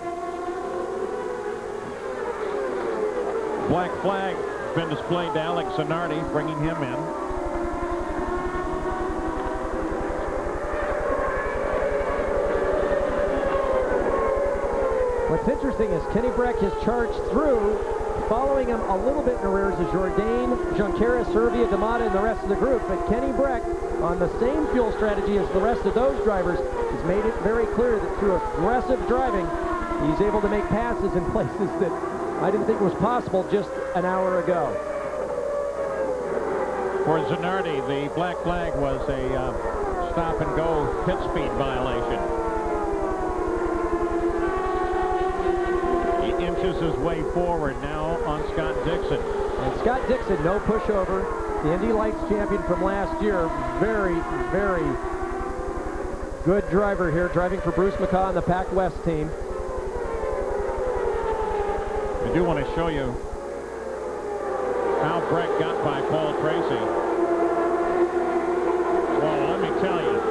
Black flag has been displayed to Alex Zanardi, bringing him in. What's interesting is Kenny Brack has charged through. Following him a little bit in arrears is Jourdain, Junqueira, Servia, D'Amata, and the rest of the group. But Kenny Brack, on the same fuel strategy as the rest of those drivers, has made it very clear that through aggressive driving, he's able to make passes in places that I didn't think was possible just an hour ago. For Zanardi, the black flag was a stop-and-go pit speed violation. He inches his way forward now on Scott Dixon. And Scott Dixon, no pushover. The Indy Lights champion from last year. Very, very good driver here, driving for Bruce McCaw and the Pac West team. I do want to show you how Brack got by Paul Tracy. Well, let me tell you.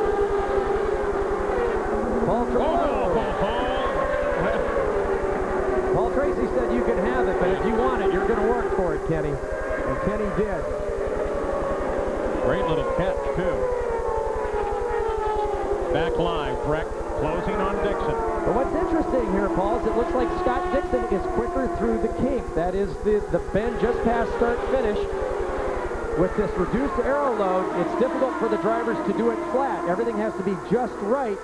Paul Tracy said you can have it, but if you want it, you're going to work for it, Kenny. And Kenny did. Great little catch, too. Back live, Brack closing on Dixon. But what's interesting here, Paul, is it looks like Scott Dixon is quicker through the kink. That is the bend just past start-finish. With this reduced aero load, it's difficult for the drivers to do it flat. Everything has to be just right.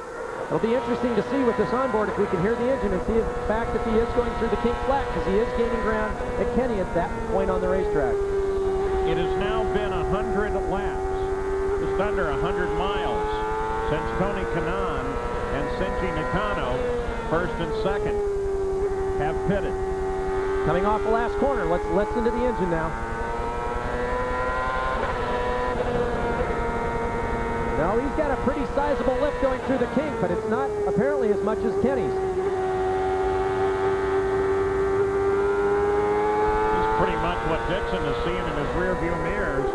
It'll be interesting to see with this onboard if we can hear the engine and see in fact if he is going through the kink flat, because he is gaining ground at Kenny at that point on the racetrack. It has now been 100 laps, just under 100 miles, since Tony Kanaan and Shinji Nakano, first and second, have pitted. Coming off the last corner, let's listen to the engine now. No, he's got a pretty sizable lift going through the kink, but it's not apparently as much as Kenny's. He's pretty much what Dixon is seeing in his rearview mirrors.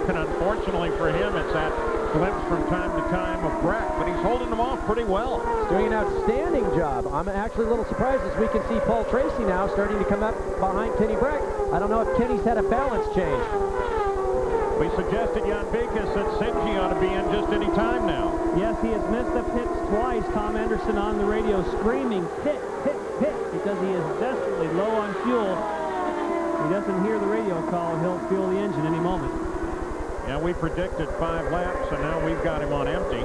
And unfortunately for him, it's that glimpse from time to time of Brack, but he's holding them off pretty well. He's doing an outstanding job. I'm actually a little surprised as we can see Paul Tracy now starting to come up behind Kenny Brack. I don't know if Kenny's had a balance change. We suggested Jan Beekes that Shinji ought to be in just any time now. Yes, he has missed the pits twice. Tom Anderson on the radio screaming, pit, pit, pit, because he is desperately low on fuel. He doesn't hear the radio call. He'll fuel the engine any moment. Yeah, we predicted 5 laps, and now we've got him on empty.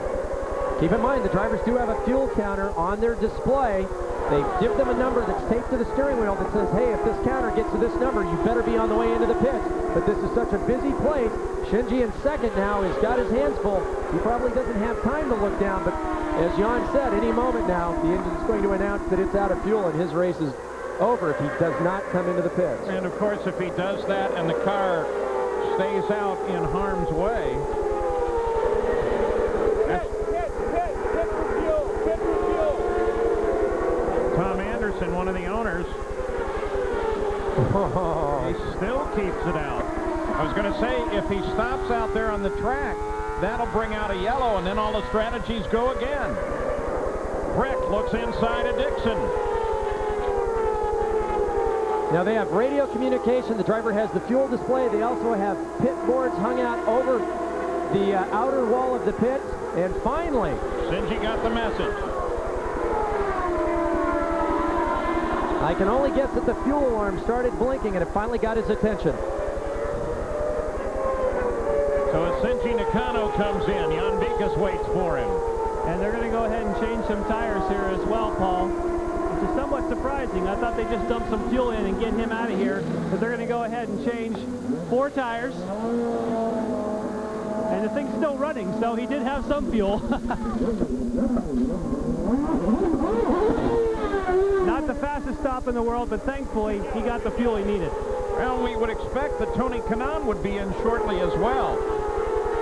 Keep in mind, the drivers do have a fuel counter on their display. They give them a number that's taped to the steering wheel that says, hey, if this counter gets to this number, you better be on the way into the pits. But this is such a busy place. Shinji in second now has got his hands full. He probably doesn't have time to look down, but as Jan said, any moment now, the engine's going to announce that it's out of fuel and his race is over if he does not come into the pits. And of course, if he does that and the car stays out in harm's way, Tom Anderson, one of the owners, he still keeps it out. I was going to say, if he stops out there on the track, that'll bring out a yellow, and then all the strategies go again. Brack looks inside of Dixon. Now they have radio communication. The driver has the fuel display. They also have pit boards hung out over the outer wall of the pit. And finally, Shinji got the message. I can only guess that the fuel alarm started blinking and it finally got his attention. So as Shinji Nakano comes in, Jan Beekes waits for him. And they're going to go ahead and change some tires here as well, Paul, which is somewhat surprising. I thought they just dumped some fuel in and get him out of here, but they're going to go ahead and change 4 tires. And the thing's still running, so he did have some fuel. Not the fastest stop in the world, but thankfully he got the fuel he needed. Well, we would expect that Tony Kanaan would be in shortly as well.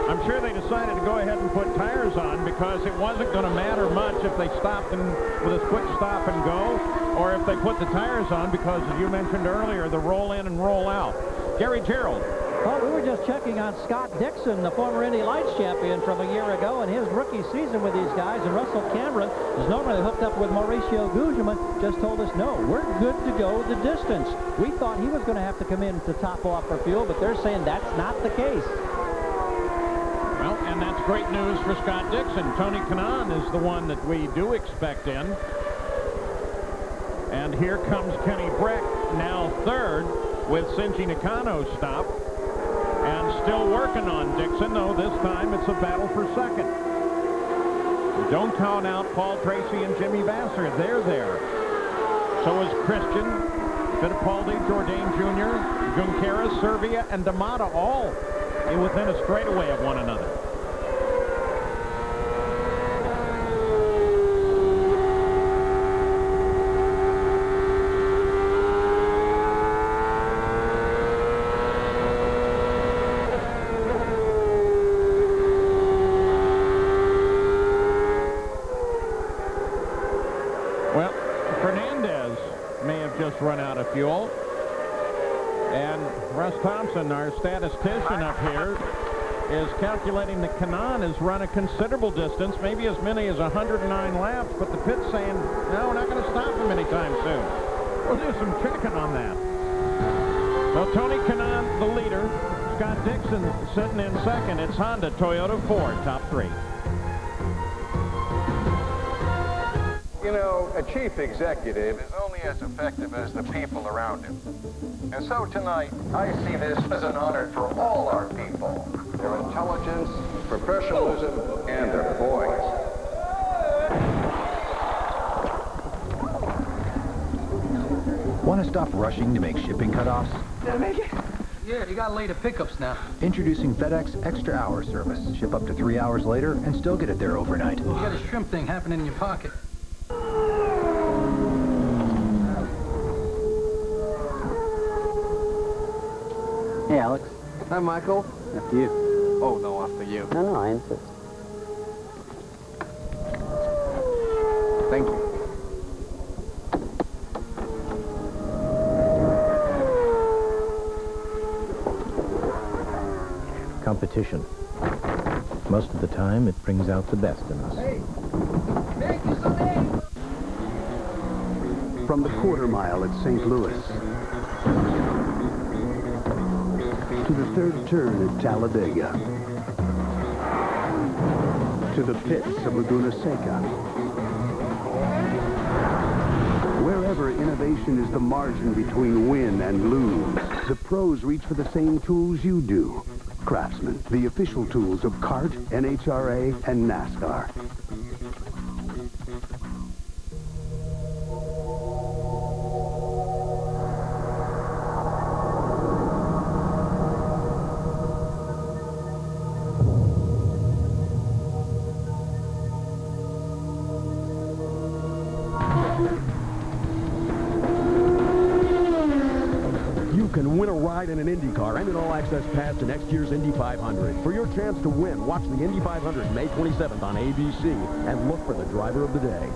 I'm sure they decided to go ahead and put tires on because it wasn't going to matter much if they stopped and with a quick stop and go, or if they put the tires on because, as you mentioned earlier, the roll in and roll out. Gary Gerald. Well, we were just checking on Scott Dixon, the former Indy Lights champion from a year ago, and his rookie season with these guys. And Russell Cameron is normally hooked up with Mauricio Guzman, just told us, no, we're good to go the distance. We thought he was going to have to come in to top off for fuel, but they're saying that's not the case. Well, and that's great news for Scott Dixon. Tony Kanaan is the one that we do expect in. And here comes Kenny Brack, now third, with Shinji Nakano stop. And still working on Dixon, though this time it's a battle for second. Don't count out Paul Tracy and Jimmy Vassar. They're there. So is Christian, Fittipaldi, Jourdain Jr., Junqueras, Servia, and D'Amata, all within a straightaway of one another. Well, Fernandez may have just run out of fuel. And Russ Thompson, our statistician up here, is calculating that Kanaan has run a considerable distance, maybe as many as 109 laps, but the pit's saying, no, we're not going to stop him anytime soon. We'll do some checking on that. So Tony Kanaan, the leader. Scott Dixon sitting in second. It's Honda, Toyota, Ford, top 3. You know, a chief executive is only as effective as the people around him. And so tonight, I see this as an honor for all our people. Their intelligence, professionalism, and their voice. stop rushing to make shipping cutoffs? Did I make it? Yeah, you got to lay the pickups now. Introducing FedEx Extra Hour service. Ship up to 3 hours later and still get it there overnight. You got a shrimp thing happening in your pocket. Hey, Alex. Hi, Michael. After you. Oh, no, after you. No, I insist. Thank you. Competition. Most of the time, it brings out the best in us. Hey, make you something. From the quarter mile at St. Louis to the third turn at Talladega to the pits of Laguna Seca. Wherever innovation is the margin between win and lose, the pros reach for the same tools you do. Craftsman, the official tools of CART, NHRA, and NASCAR. You can win a ride in an Indy car and an all-access pass to next year's Indy 500. For your chance to win, watch the Indy 500 May 27th on ABC and look for the driver of the day.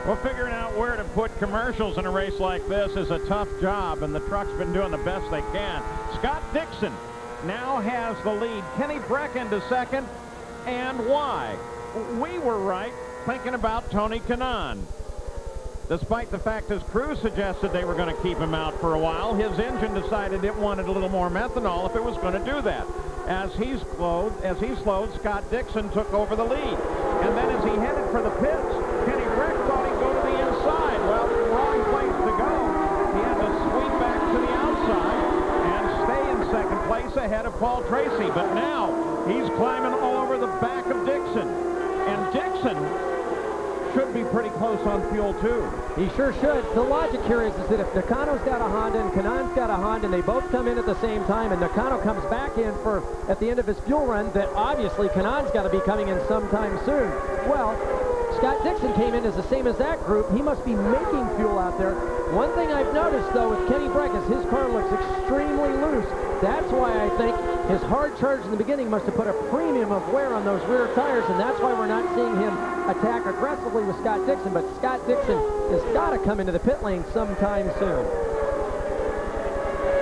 Well, figuring out where to put commercials in a race like this is a tough job, and the truck's been doing the best they can. Scott Dixon now has the lead. Kenny Brack into second, and why? We were right thinking about Tony Kanaan. Despite the fact his crew suggested they were going to keep him out for a while, his engine decided it wanted a little more methanol if it was going to do that. As he slowed, Scott Dixon took over the lead. And then as he headed for the pits, Kenny Brack thought he'd go to the inside. Well, wrong place to go. He had to sweep back to the outside and stay in second place ahead of Paul Tracy. But now he's climbing all over the back of Dixon. And Dixon should be pretty close on fuel, too. He sure should. The logic here is that if Nakano's got a Honda and Kanaan's got a Honda and they both come in at the same time and Nakano comes back in for at the end of his fuel run, that obviously Kanaan's got to be coming in sometime soon. Well, Scott Dixon came in as the same as that group. He must be making fuel out there. One thing I've noticed, though, with Kenny Brack is his car looks extremely loose. That's why I think his hard charge in the beginning must have put a premium of wear on those rear tires, and that's why we're not seeing him attack aggressively with Scott Dixon. But Scott Dixon has got to come into the pit lane sometime soon.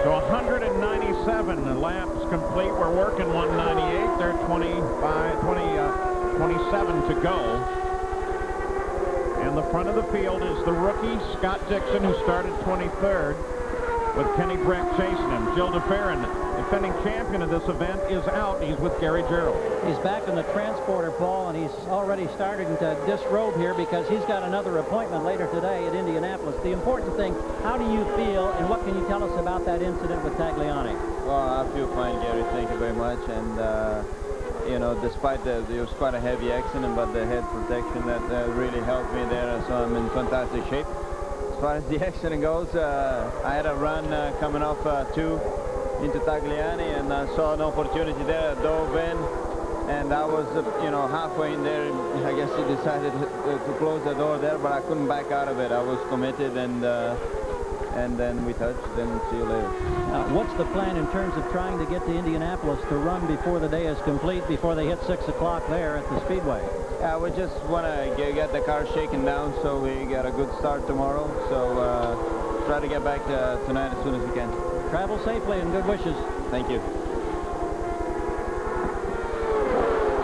So 197 laps complete. We're working 198. There are 27 to go. And the front of the field is the rookie, Scott Dixon, who started 23rd, with Kenny Brack chasing him. Jill DeFerrin, defending champion of this event, is out. He's with Gary Gerald. He's back in the transporter, Paul, and he's already starting to disrobe here because he's got another appointment later today at Indianapolis. The important thing, how do you feel, and what can you tell us about that incident with Tagliani? Well, I feel fine, Gary. Thank you very much. And, you know, despite it was quite a heavy accident, but the head protection that really helped me there, so I'm in fantastic shape. As far as the accident goes, I had a run coming off 2 into Tagliani, and I saw an opportunity there. I dove in, and I was, you know, halfway in there. I guess he decided to close the door there, but I couldn't back out of it. I was committed, and then we touched, and see you later. What's the plan in terms of trying to get to Indianapolis to run before the day is complete, before they hit 6 o'clock there at the Speedway? Yeah, we just want to get the car shaken down so we get a good start tomorrow. So try to get back tonight as soon as we can. Travel safely and good wishes. Thank you.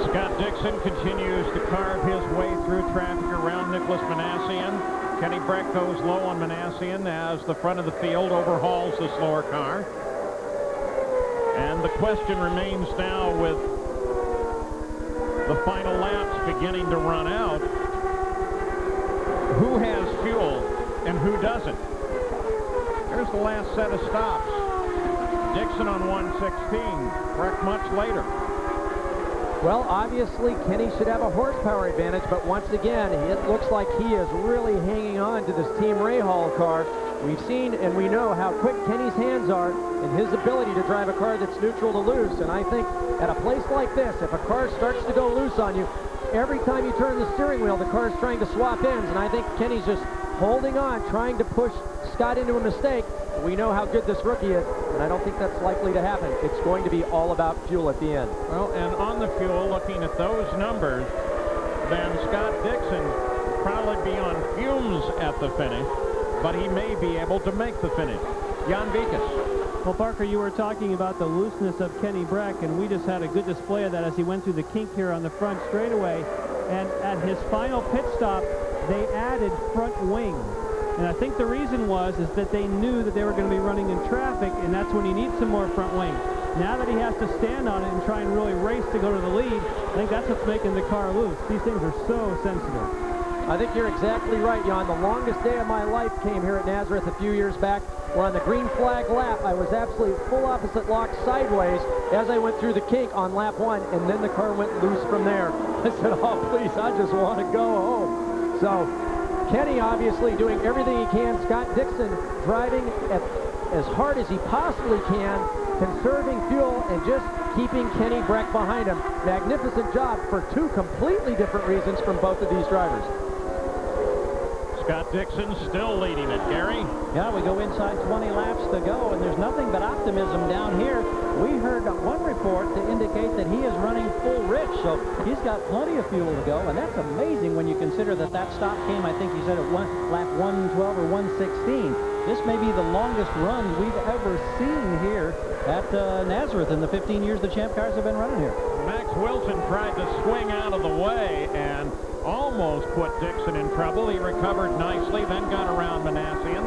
Scott Dixon continues to carve his way through traffic around Nicholas Manassian. Kenny Brack goes low on Manassian as the front of the field overhauls the slower car. And the question remains now, with the final laps beginning to run out, who has fuel and who doesn't? Here's the last set of stops. Dixon on 116, Brack much later. Well, obviously, Kenny should have a horsepower advantage, but once again, it looks like he is really hanging on to this Team Rahal car. We've seen and we know how quick Kenny's hands are and his ability to drive a car that's neutral to loose. And I think at a place like this, if a car starts to go loose on you, every time you turn the steering wheel, the car's trying to swap ends. And I think Kenny's just holding on, trying to push Scott into a mistake. We know how good this rookie is, and I don't think that's likely to happen. It's going to be all about fuel at the end. Well, and on the fuel, looking at those numbers, then Scott Dixon will probably be on fumes at the finish, but he may be able to make the finish. Jan Vikas. Well, Parker, you were talking about the looseness of Kenny Brack, and we just had a good display of that as he went through the kink here on the front straightaway. And at his final pit stop, they added front wing. And I think the reason is that they knew that they were going to be running in traffic, and that's when you need some more front wing. Now that he has to stand on it and try and really race to go to the lead, I think that's what's making the car loose. These things are so sensitive. I think you're exactly right, Jan. The longest day of my life came here at Nazareth a few years back. We're on the green flag lap. I was absolutely full opposite lock sideways as I went through the kink on lap 1, and then the car went loose from there. I said, oh, please, I just want to go home. So Kenny obviously doing everything he can. Scott Dixon driving as hard as he possibly can, conserving fuel and just keeping Kenny Brack behind him. Magnificent job for two completely different reasons from both of these drivers. Scott Dixon still leading it, Gary. Yeah, we go inside 20 laps to go, and there's nothing but optimism down here. We heard one report to indicate that he is running full rich, so he's got plenty of fuel to go, and that's amazing when you consider that that stop came, I think he said, at lap 112 or 116. This may be the longest run we've ever seen here at Nazareth in the 15 years the Champ cars have been running here. Max Wilson tried to swing out of the way and almost put Dixon in trouble. He recovered nicely, then got around Manassian.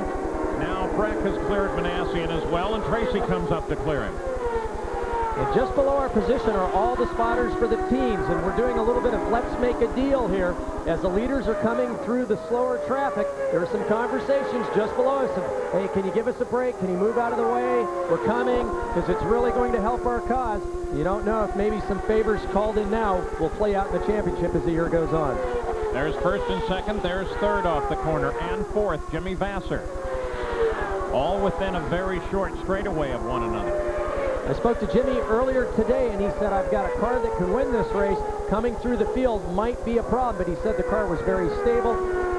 Now Brack has cleared Manassian as well, and Tracy comes up to clear him. And just below our position are all the spotters for the teams, and we're doing a little bit of let's make a deal here. As the leaders are coming through the slower traffic, there are some conversations just below us. Hey, can you give us a break? Can you move out of the way? We're coming, because it's really going to help our cause. You don't know if maybe some favors called in now will play out in the championship as the year goes on. There's first and second. There's third off the corner, and fourth, Jimmy Vasser. All within a very short straightaway of one another. I spoke to Jimmy earlier today, and he said, I've got a car that can win this race. Coming through the field might be a problem, but he said the car was very stable.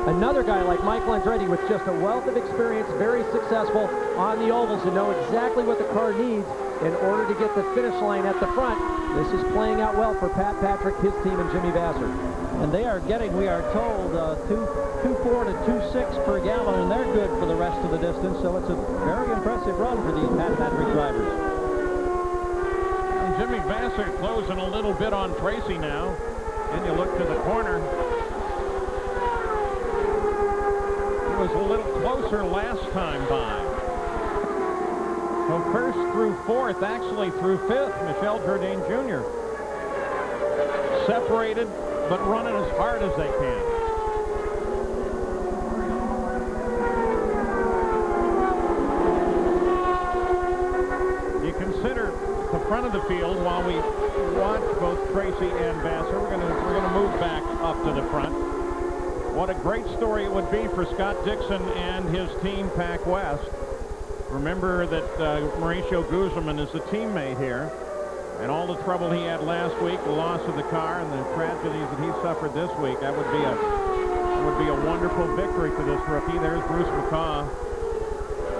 Another guy like Michael Andretti with just a wealth of experience, very successful on the ovals, and know exactly what the car needs in order to get the finish line at the front. This is playing out well for Pat Patrick, his team, and Jimmy Vasser. And they are getting, we are told, 2.4 to 2.6 per gallon, and they're good for the rest of the distance, so it's a very impressive run for these Pat Patrick drivers. Jimmy Vasser closing a little bit on Tracy now. And you look to the corner. He was a little closer last time by. So first through fourth, actually through fifth, Michel Jourdain Jr. Separated, but running as hard as they can. You consider the front of the field while we watch both Tracy and Vasser. We're gonna move back up to the front. What a great story it would be for Scott Dixon and his team, Pac West. Remember that Mauricio Guzman is a teammate here, and all the trouble he had last week, the loss of the car, and the tragedies that he suffered this week. That would be a wonderful victory for this rookie. There's Bruce McCaw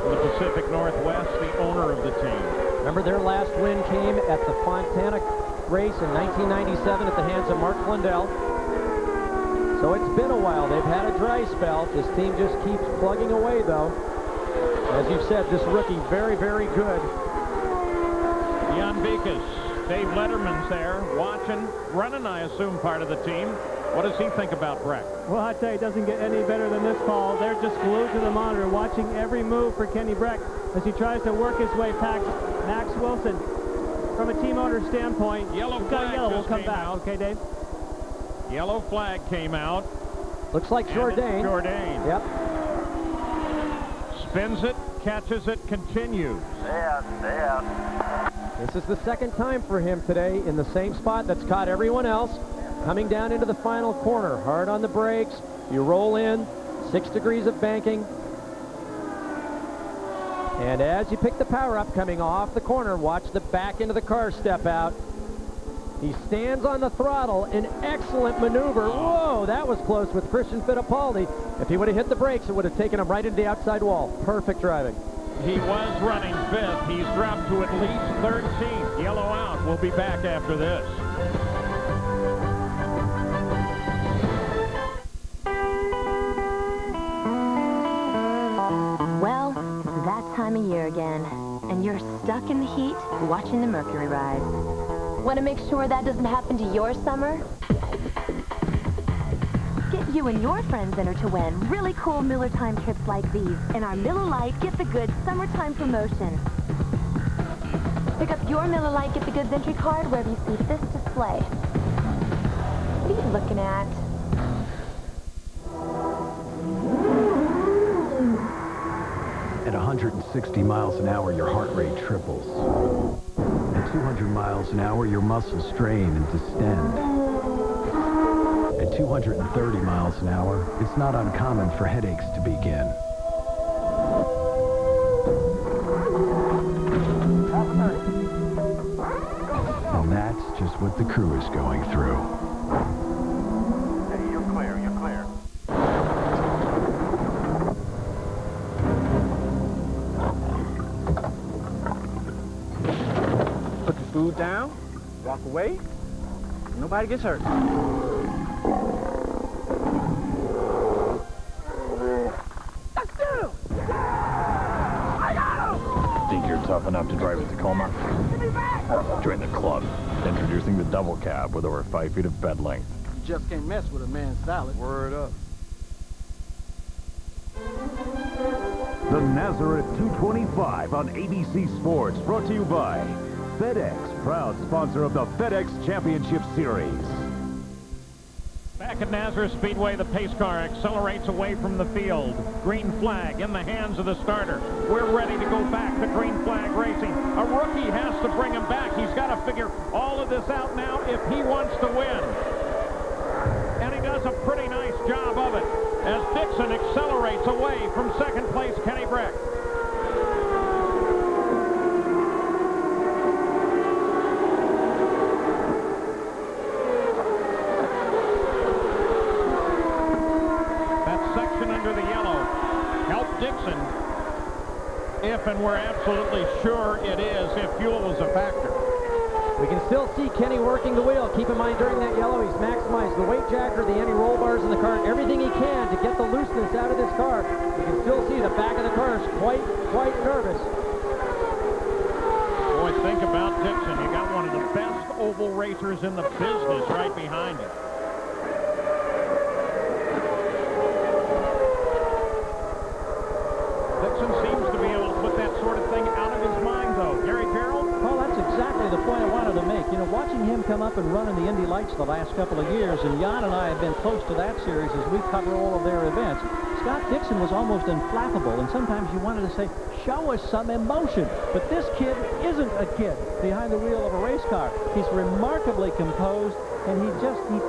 from the Pacific Northwest, the owner of the team. Remember, their last win came at the Fontana race in 1997 at the hands of Mark Blundell. So it's been a while. They've had a dry spell. This team just keeps plugging away, though. As you've said, this rookie very, very good. Jan Vikas, Dave Letterman's there, watching, running, I assume, part of the team. What does he think about Brack? Well, I tell you, it doesn't get any better than this, Paul. They're just glued to the monitor, watching every move for Kenny Brack as he tries to work his way past Max Wilson. From a team owner standpoint, yellow flag we'll come back. Out. Okay, Dave? Yellow flag came out. Looks like Jourdain. Jourdain. Yep. Spins it, catches it, continues. Stay out. This is the second time for him today in the same spot that's caught everyone else. Coming down into the final corner, hard on the brakes. You roll in, 6 degrees of banking. And as you pick the power up coming off the corner, watch the back end of the car step out. He stands on the throttle, an excellent maneuver. Whoa, that was close with Christian Fittipaldi. If he would have hit the brakes, it would have taken him right into the outside wall. Perfect driving. He was running 5th. He's dropped to at least 13th. Yellow out. We'll be back after this. Well, it's that time of year again, and you're stuck in the heat watching the mercury rise. Want to make sure that doesn't happen to your summer? Get you and your friends entered to win really cool Miller Time trips like these in our Miller Lite Get the Goods Summertime promotion. Pick up your Miller Lite Get the Goods entry card wherever you see this display. What are you looking at? At 160 miles an hour, your heart rate triples. At 200 miles an hour, your muscles strain and distend. At 230 miles an hour, it's not uncommon for headaches to begin. And that's just what the crew is going through. Hey, you're clear, you're clear. Put the food down, walk away, nobody gets hurt. Think you're tough enough to drive a Tacoma? Join the club. Introducing the double cab with over 5 feet of bed length. You just can't mess with a man's salad. Word up. The Nazareth 225 on ABC Sports, brought to you by FedEx, proud sponsor of the FedEx Championship Series. Back at Nazareth Speedway, the pace car accelerates away from the field. Green flag in the hands of the starter. We're ready to go back to green flag racing. A rookie has to bring him back. He's got to figure all of this out now if he wants to win. And he does a pretty nice job of it as Dixon accelerates away from second place Kenny Brack. Dixon, if, and we're absolutely sure it is, if fuel is a factor. We can still see Kenny working the wheel. Keep in mind, during that yellow, he's maximized the weight jacker, the anti-roll bars in the car, everything he can to get the looseness out of this car. You can still see the back of the car is quite nervous. Boy, think about Dixon. You got one of the best oval racers in the business right behind you. Dixon seems to be able to put that sort of thing out of his mind, though. Gary Gerald? Well, that's exactly the point I wanted to make. You know, watching him come up and run in the Indy Lights the last couple of years, and Jan and I have been close to that series as we cover all of their events. Scott Dixon was almost unflappable, and sometimes you wanted to say, show us some emotion. But this kid isn't a kid behind the wheel of a race car. He's remarkably composed, and he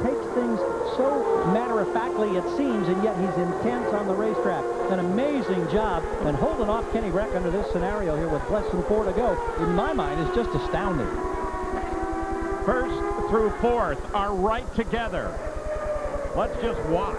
takes things so matter-of-factly, it seems, and yet he's intense on the racetrack. An amazing job, and holding off Kenny Brack under this scenario here with less than 4 to go, in my mind, is just astounding. First through fourth are right together. Let's just watch.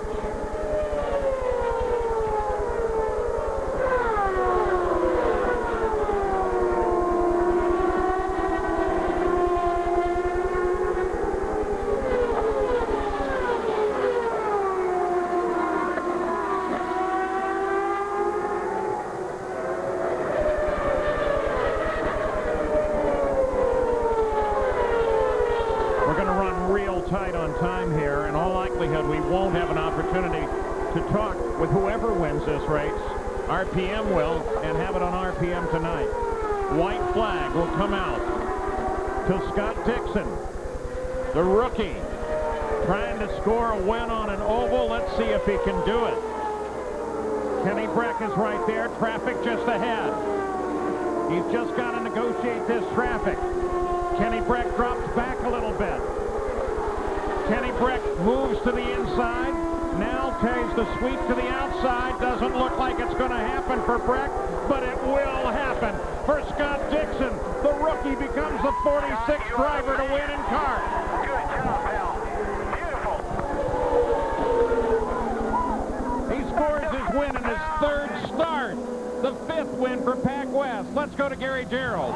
Tight on time here. In all likelihood, we won't have an opportunity to talk with whoever wins this race. RPM will, and have it on RPM tonight. White flag will come out to Scott Dixon, the rookie, trying to score a win on an oval. Let's see if he can do it. Kenny Brack is right there. Traffic just ahead. He's just got to negotiate this traffic. Kenny Brack drops back a little bit. Kenny Brack moves to the inside. Now takes the sweep to the outside. Doesn't look like it's going to happen for Brack, but it will happen for Scott Dixon. The rookie becomes the 46th driver to win in kart. Good job, Al. Beautiful. He scores his win in his third start. The 5th win for Pac West. Let's go to Gary Gerald.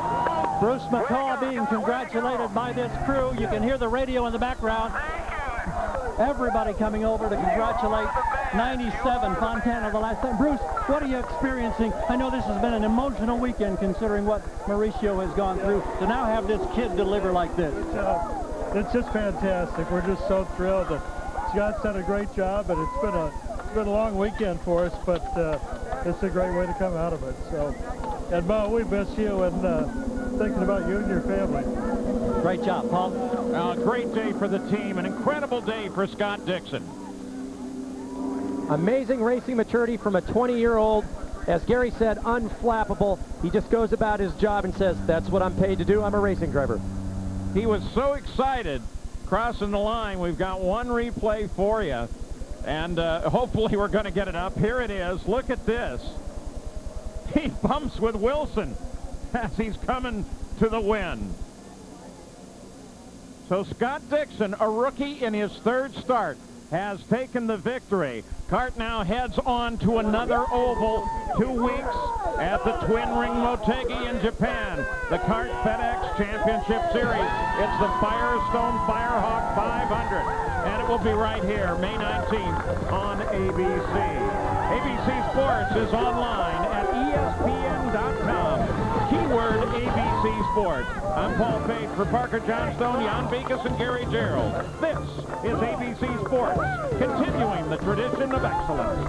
Bruce McCall being congratulated by this crew. You can hear the radio in the background. Everybody coming over to congratulate 97 Fontana the last time. Bruce, what are you experiencing? I know this has been an emotional weekend considering what Mauricio has gone through. To now have this kid deliver like this. It's just fantastic. We're just so thrilled that Scott's done a great job, and it's been a long weekend for us, but it's a great way to come out of it. So, and Mo, we miss you and thinking about you and your family. Great job, Paul. Great day for the team. An incredible day for Scott Dixon. Amazing racing maturity from a 20-year-old. As Gary said, unflappable. He just goes about his job and says, that's what I'm paid to do. I'm a racing driver. He was so excited crossing the line. We've got one replay for you, and hopefully we're going to get it up. Here it is. Look at this. He bumps with Wilson as he's coming to the win. So Scott Dixon, a rookie in his third start, has taken the victory. Kart now heads on to another oval 2 weeks at the Twin Ring Motegi in Japan. The Kart FedEx Championship Series. It's the Firestone Firehawk 500. And it will be right here, May 19th on ABC. ABC Sports is online at ESPN.com. Keyword ABC Sports. I'm Paul Pate for Parker Johnstone, Jan Beekes, and Gary Gerald. This is ABC Sports, continuing the tradition of excellence.